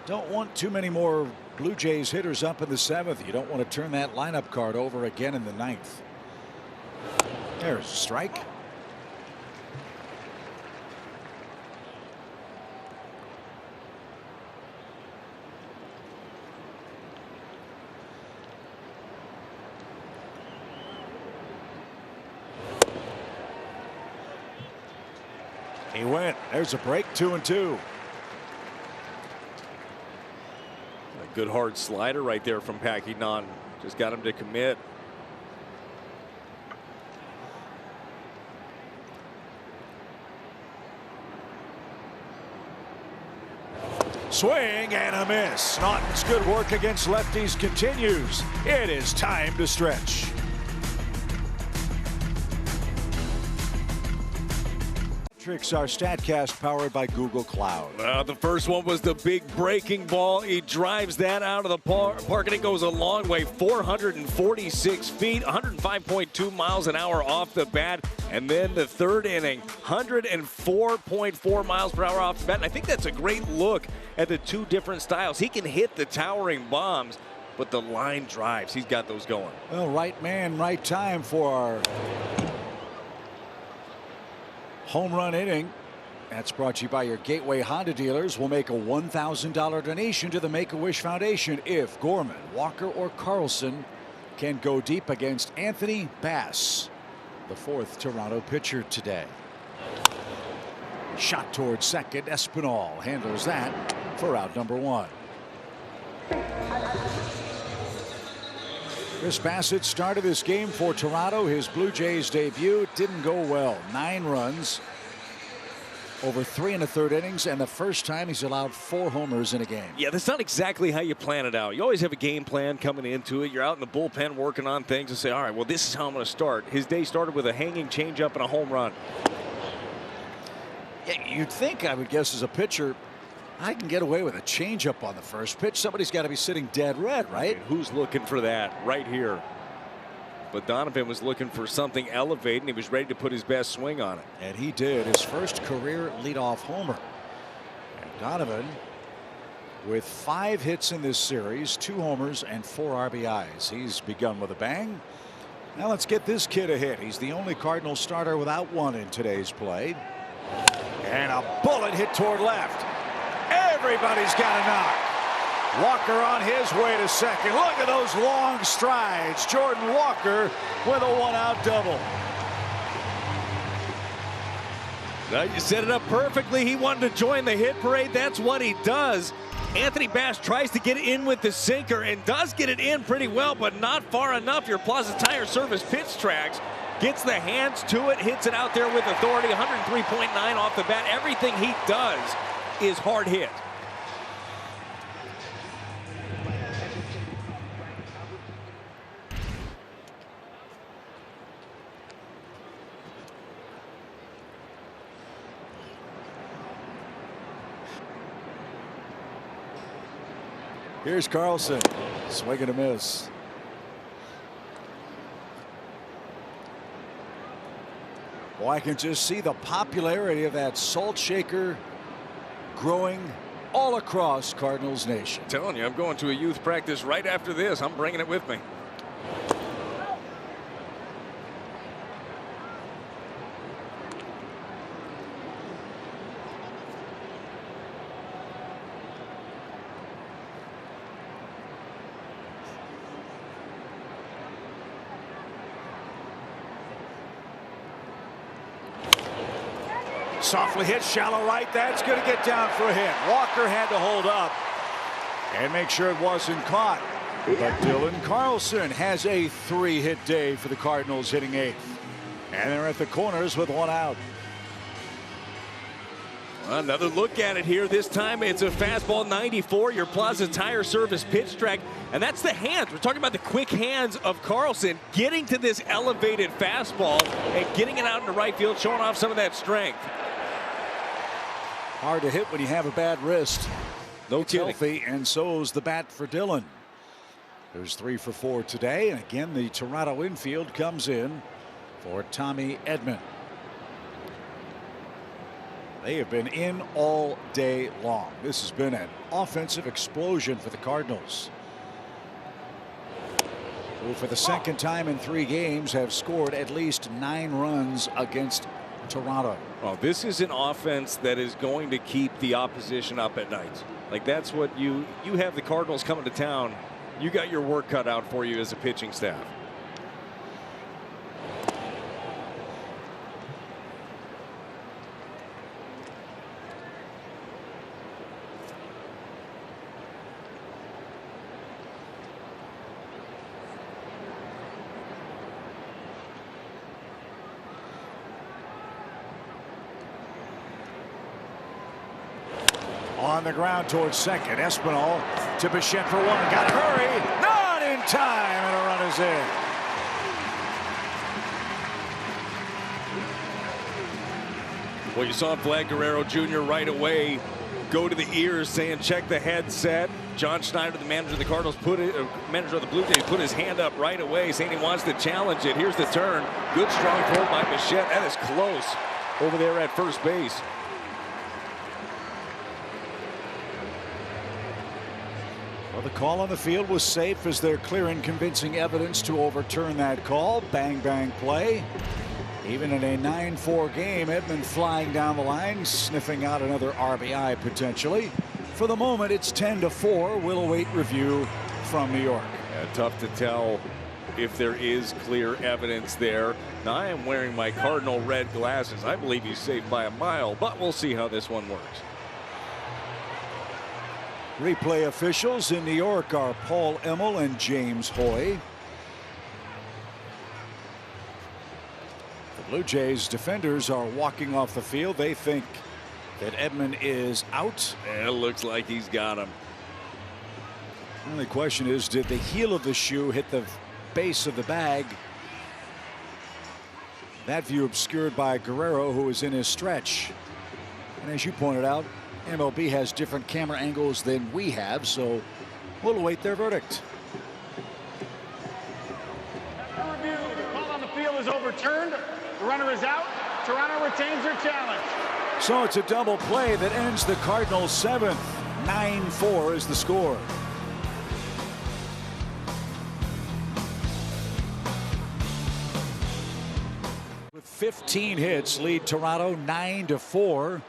Don't want too many more Blue Jays hitters up in the 7th. You don't want to turn that lineup card over again in the 9th. There's a strike. He went. There's a break. 2-2. A good hard slider right there from Cardinals. Just got him to commit. Swing and a miss. Naughton's good work against lefties continues. It is time to stretch. Our StatCast powered by Google Cloud. The first one was the big breaking ball. He drives that out of the park, and it goes a long way. 446 feet, 105.2 miles an hour off the bat. And then the third inning, 104.4 miles per hour off the bat. And I think that's a great look at the two different styles. He can hit the towering bombs, but the line drives, he's got those going. Well, right man, right time for our home run inning. That's brought to you by your Gateway Honda dealers. We'll make a $1,000 donation to the Make-A-Wish Foundation if Gorman, Walker, or Carlson can go deep against Anthony Bass, the 4th Toronto pitcher today. Shot towards second. Espinal handles that for out number 1. Chris Bassett started this game for Toronto. His Blue Jays debut didn't go well. 9 runs over 3 1/3 innings, and the first time he's allowed 4 homers in a game. Yeah, that's not exactly how you plan it out. You always have a game plan coming into it. You're out in the bullpen working on things and say, all right, well, this is how I'm going to start. His day started with a hanging changeup and a home run. Yeah, you'd think, I would guess, as a pitcher, I can get away with a changeup on the first pitch. Somebody's got to be sitting dead red, right? And who's looking for that right here? But Donovan was looking for something elevated, and he was ready to put his best swing on it. And he did. His first career leadoff homer. And Donovan with 5 hits in this series, 2 homers and 4 RBIs. He's begun with a bang. Now let's get this kid a hit. He's the only Cardinal starter without one in today's play. And a bullet hit toward left. Everybody's got a knock. Walker on his way to second. Look at those long strides. Jordan Walker with a 1-out double. Now you set it up perfectly. He wanted to join the hit parade. That's what he does. Anthony Bass tries to get in with the sinker and does get it in pretty well, but not far enough. Your Plaza Tire Service pitch tracks. Gets the hands to it, hits it out there with authority. 103.9 off the bat. Everything he does is hard hit. Here's Carlson. Swing and a miss. Well, I can just see the popularity of that salt shaker growing all across Cardinals Nation. I'm telling you, I'm going to a youth practice right after this. I'm bringing it with me. Softly hit, shallow right. That's going to get down for a hit. Walker had to hold up and make sure it wasn't caught. But Dylan Carlson has a 3-hit day for the Cardinals, hitting 8th. And they're at the corners with 1 out. Another look at it here. This time it's a fastball 94, your Plaza Tire Service pitch track. And that's the hands. We're talking about the quick hands of Carlson getting to this elevated fastball and getting it out into right field, showing off some of that strength. Hard to hit when you have a bad wrist. No It's kidding. healthy, and so's the bat for Dylan. There's 3 for 4 today. And again, the Toronto infield comes in for Tommy Edman. They have been in all day long. This has been an offensive explosion for the Cardinals, who for the second time in 3 games have scored at least 9 runs against Toronto. Well, this is an offense that is going to keep the opposition up at night. Like, that's what you have the Cardinals coming to town. You got your work cut out for you as a pitching staff. On the ground towards second. Espinal to Bichette for 1. Got to hurry. Not in time. And a run is in. Well, you saw Vlad Guerrero Jr. right away go to the ears saying check the headset. John Schneider, the manager of the Cardinals, manager of the Blue Jays, put his hand up right away saying he wants to challenge it. Here's the turn. Good strong throw by Bichette. That is close over there at first base. Well, the call on the field was safe as they're clearing convincing evidence to overturn that call. Bang, bang play. Even in a 9-4 game, Edman flying down the line, sniffing out another RBI potentially. For the moment, it's 10-4. We'll await review from New York. Yeah, tough to tell if there is clear evidence there. Now, I am wearing my Cardinal red glasses. I believe he's safe by a mile, but we'll see how this one works. Replay officials in New York are Paul Emmel and James Hoy. The Blue Jays defenders are walking off the field. They think that Edman is out. It looks like he's got him. The only question is, did the heel of the shoe hit the base of the bag? That view obscured by Guerrero, who is in his stretch. And as you pointed out, MLB has different camera angles than we have, so we'll await their verdict. After review, the call on the field is overturned. The runner is out. Toronto retains their challenge. So it's a double play that ends the Cardinals' 7th. 9-4 is the score. With 15 hits, lead Toronto 9-4.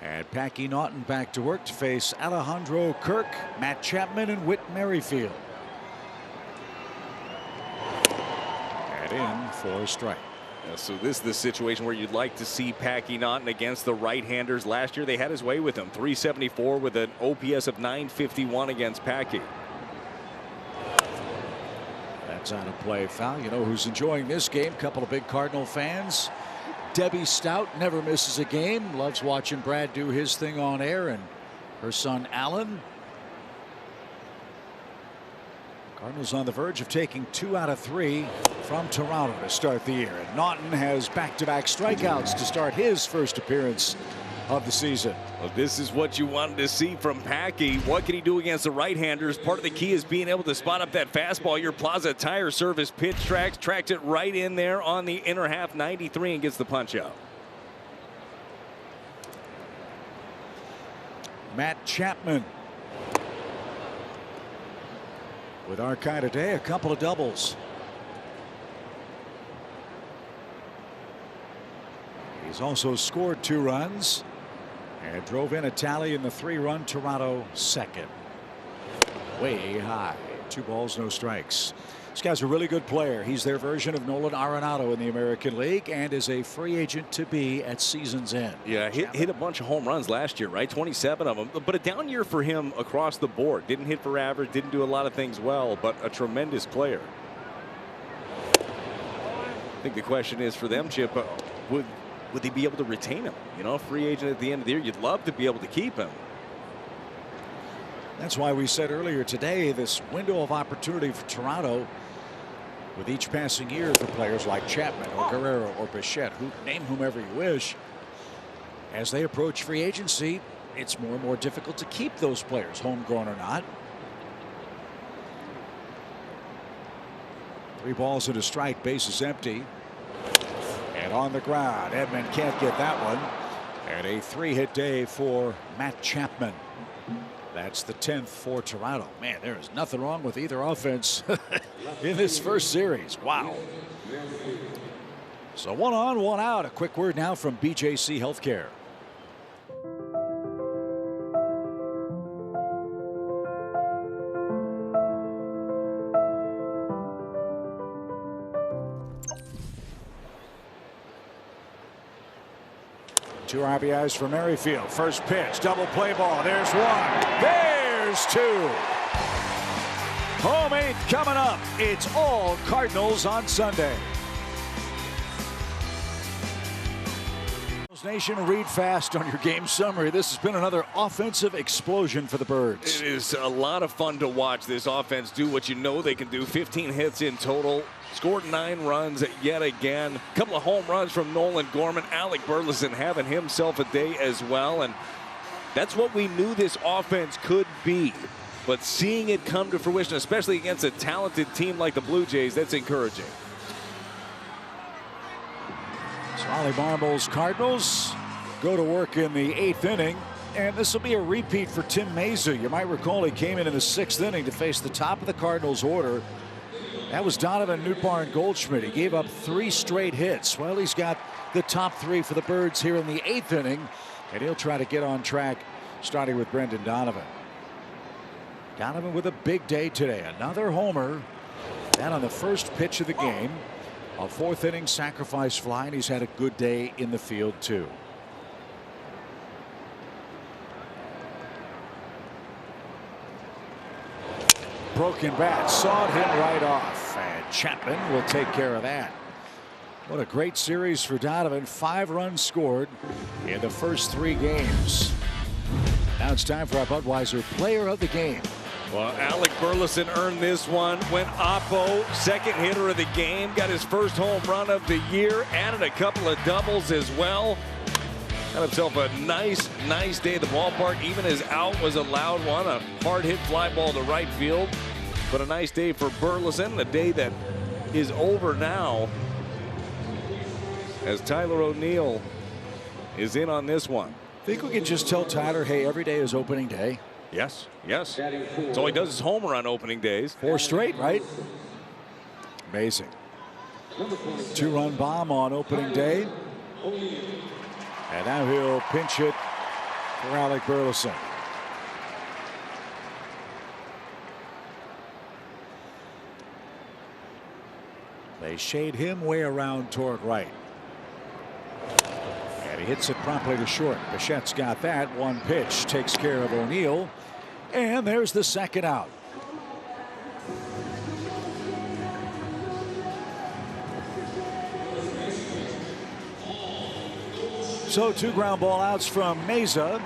And Packy Naughton back to work to face Alejandro Kirk, Matt Chapman, and Whit Merrifield. And in for a strike. Yeah, so this is the situation where you'd like to see Packy Naughton against the right-handers. Last year they had his way with him. 374 with an OPS of 951 against Packy. That's on a play foul. You know who's enjoying this game? Couple of big Cardinal fans. Debbie Stout never misses a game. Loves watching Brad do his thing on air, and her son Alan. Cardinals on the verge of taking 2 out of 3 from Toronto to start the year. And Naughton has back-to-back strikeouts to start his first appearance of the season. Well, this is what you wanted to see from Packy. What can he do against the right-handers? Part of the key is being able to spot up that fastball. Your Plaza Tire Service pitch tracked it right in there on the inner half, 93, and gets the punch out. Matt Chapman with our kind of day, a couple of doubles. He's also scored 2 runs and drove in a tally in the 3-run Toronto second. Way high. 2 balls, no strikes. This guy's a really good player. He's their version of Nolan Arenado in the American League and is a free agent to be at season's end. Yeah, hit a bunch of home runs last year, right? 27 of them. But a down year for him across the board. Didn't hit for average, didn't do a lot of things well, but a tremendous player. I think the question is for them, Chip, would they be able to retain him? You know, free agent at the end of the year, you'd love to be able to keep him. That's why we said earlier today this window of opportunity for Toronto with each passing year for players like Chapman or Guerrero or Bichette, name whomever you wish. As they approach free agency, it's more and more difficult to keep those players, homegrown or not. 3 balls and a strike, base is empty. And on the ground, Edman can't get that one. And a 3-hit day for Matt Chapman. That's the 10th for Toronto. Man, there is nothing wrong with either offense in this first series. Wow. So 1 on, 1 out. A quick word now from BJC Healthcare. Two RBIs for Merrifield. First pitch, double play ball. There's 1. There's 2. Home 8 coming up. It's all Cardinals on Sunday. Nation, read fast on your game summary. This has been another offensive explosion for the Birds. It is a lot of fun to watch this offense do what you know they can do. 15 hits in total. Scored 9 runs yet again. A couple of home runs from Nolan Gorman. Alec Burleson having himself a day as well. And that's what we knew this offense could be. But seeing it come to fruition, especially against a talented team like the Blue Jays, that's encouraging. Solly Marmol's Cardinals go to work in the 8th inning. And this will be a repeat for Tim Mayza. You might recall he came in the 6th inning to face the top of the Cardinals order. That was Donovan, Nootbaar, and Goldschmidt. He gave up 3 straight hits. Well, he's got the top 3 for the Birds here in the 8th inning. And he'll try to get on track, starting with Brendan Donovan. Donovan with a big day today. Another homer. That on the first pitch of the game. A 4th inning sacrifice fly, and he's had a good day in the field, too. Broken bat, sawed him right off, and Chapman will take care of that. What a great series for Donovan. 5 runs scored in the first 3 games. Now it's time for our Budweiser Player of the Game. Well, Alec Burleson earned this one. Went oppo, second hitter of the game. Got his first home run of the year. Added a couple of doubles as well. Got himself a nice day at the ballpark. Even his out was a loud one. A hard hit fly ball to right field. But a nice day for Burleson. A day that is over now, as Tyler O'Neill is in on this one. Think we can just tell Tyler, hey, every day is opening day? Yes, yes. That's all he does is homer on opening days. 4 straight, right? Amazing. 2-run bomb on opening day. And now he'll pinch it for Alec Burleson. They shade him way around toward right. And he hits it promptly to short. Bichette's got that. 1 pitch takes care of O'Neill. And there's the second out. So 2 ground ball outs from Mayza.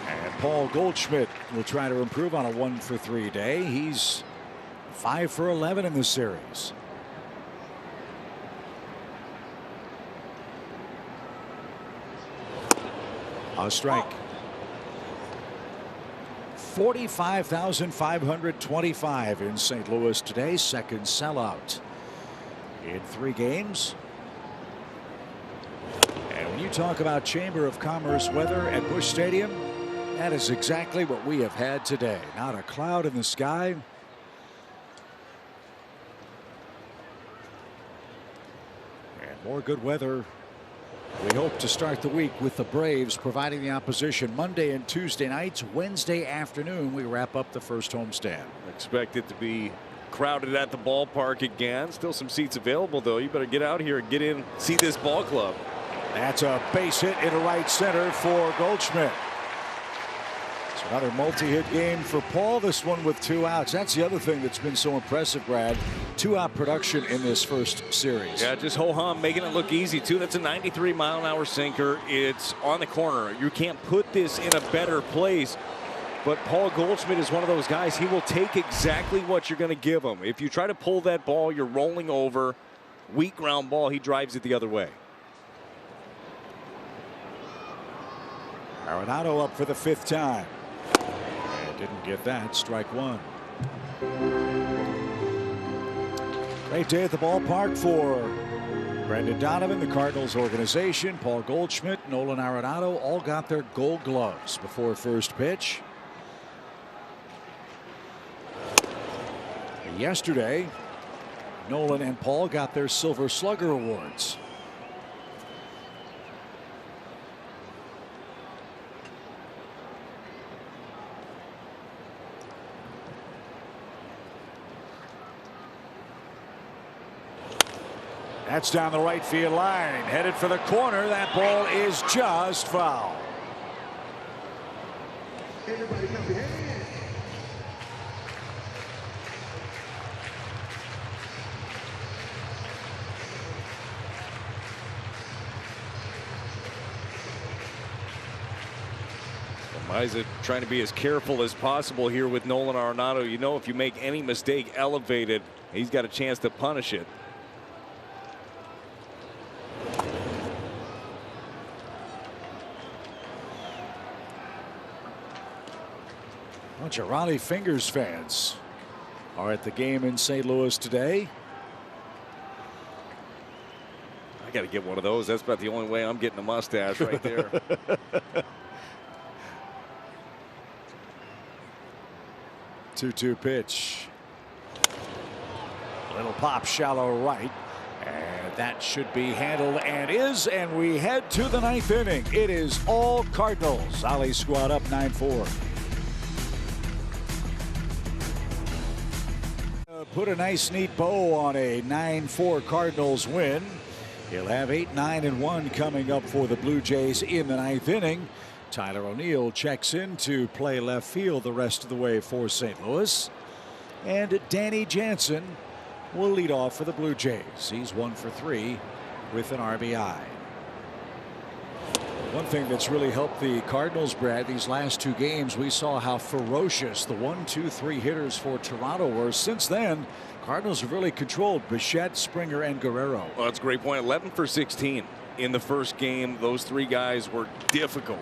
And Paul Goldschmidt will try to improve on a 1-for-3 day. He's 5 for 11 in this series. A strike. 45,525 in St. Louis today. Second sellout in 3 games. And when you talk about Chamber of Commerce weather at Busch Stadium, that is exactly what we have had today. Not a cloud in the sky. And more good weather. We hope to start the week with the Braves providing the opposition Monday and Tuesday nights. Wednesday afternoon we wrap up the first homestand. Expect it to be crowded at the ballpark again. Still some seats available, though. You better get out here and get in, see this ball club. That's a base hit into right center for Goldschmidt. It's another multi-hit game for Paul. This one with 2 outs. That's the other thing that's been so impressive, Brad. 2-out production in this first series. Yeah, just ho-hum, making it look easy, too. That's a 93-mile-an-hour sinker. It's on the corner. You can't put this in a better place. But Paul Goldschmidt is one of those guys. He will take exactly what you're going to give him. If you try to pull that ball, you're rolling over. Weak ground ball, he drives it the other way. Arenado up for the 5th time. And didn't get that. Strike 1. Great day at the ballpark for Brendan Donovan, the Cardinals organization. Paul Goldschmidt, Nolan Arenado all got their gold gloves before first pitch. Yesterday, Nolan and Paul got their Silver Slugger awards. That's down the right field line, headed for the corner. That ball is just foul. Everybody clap your hands. Mize trying to be as careful as possible here with Nolan Arenado. You know, if you make any mistake elevated, he's got a chance to punish it. Bunch of Raleigh Fingers fans are at the game in St. Louis today. I got to get one of those. That's about the only way I'm getting a mustache right there. 2-2 pitch. Little pop, shallow right. And that should be handled and is. And we head to the 9th inning. It is all Cardinals. Ollie squad up 9-4. Put a nice neat bow on a 9-4 Cardinals win. He'll have 8-9-1 coming up for the Blue Jays in the 9th inning. Tyler O'Neill checks in to play left field the rest of the way for St. Louis. And Danny Jansen will lead off for the Blue Jays. He's 1 for 3 with an RBI. One thing that's really helped the Cardinals, Brad, these last 2 games, we saw how ferocious the 1-2-3 hitters for Toronto were. Since then, Cardinals have really controlled Bichette, Springer, and Guerrero. Well, that's a great point. 11 for 16 in the first game. Those 3 guys were difficult.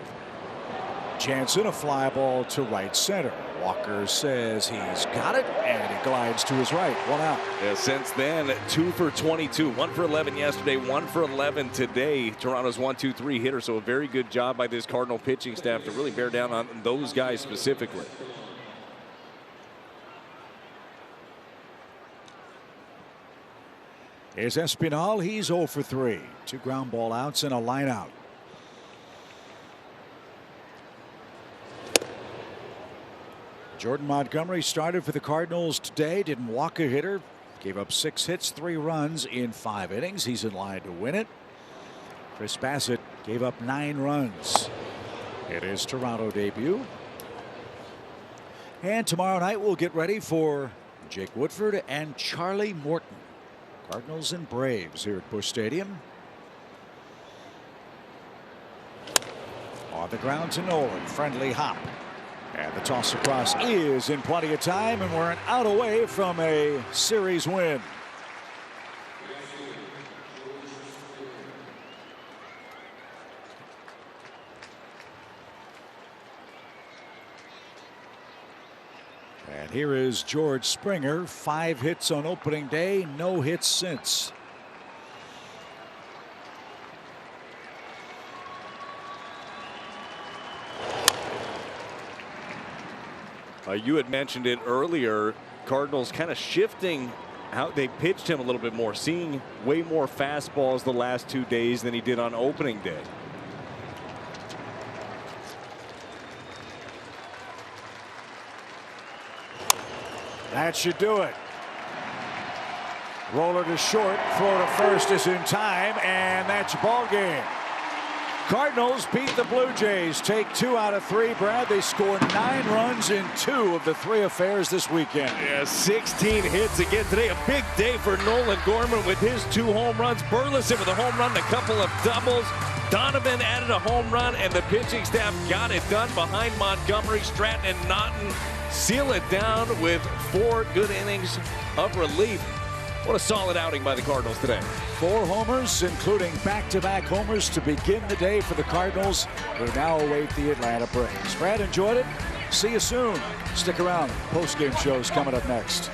Jansen, a fly ball to right center. Walker says he's got it, and he glides to his right. 1 out. Yeah, since then, 2 for 22. 1 for 11 yesterday, 1 for 11 today. Toronto's 1-2-3 hitter, so a very good job by this Cardinal pitching staff to really bear down on those guys specifically. Here's Espinal. He's 0 for 3. 2 ground ball outs and a line out. Jordan Montgomery started for the Cardinals today. Didn't walk a hitter. Gave up 6 hits, 3 runs in 5 innings. He's in line to win it. Chris Bassett gave up 9 runs. It is Toronto debut. And tomorrow night we'll get ready for Jake Woodford and Charlie Morton. Cardinals and Braves here at Busch Stadium. On the ground to Nolan. Friendly hop. And the toss across is in plenty of time, and we're an out away from a series win. And here is George Springer. 5 hits on opening day, no hits since. You had mentioned it earlier. Cardinals kind of shifting how they pitched him a little bit more, seeing way more fastballs the last 2 days than he did on opening day. That should do it. Roller to short, throw to first is in time, and that's ball game. Cardinals beat the Blue Jays, take 2 out of 3. Brad, they scored 9 runs in 2 of the 3 affairs this weekend. Yeah, 16 hits again today. A big day for Nolan Gorman with his 2 home runs. Burleson with a home run, a couple of doubles. Donovan added a home run, and the pitching staff got it done behind Montgomery. Stratton and Naughton seal it down with 4 good innings of relief. What a solid outing by the Cardinals today. 4 homers, including back-to-back homers to begin the day for the Cardinals, who now await the Atlanta Braves. Brad, enjoyed it. See you soon. Stick around. Post-game shows coming up next.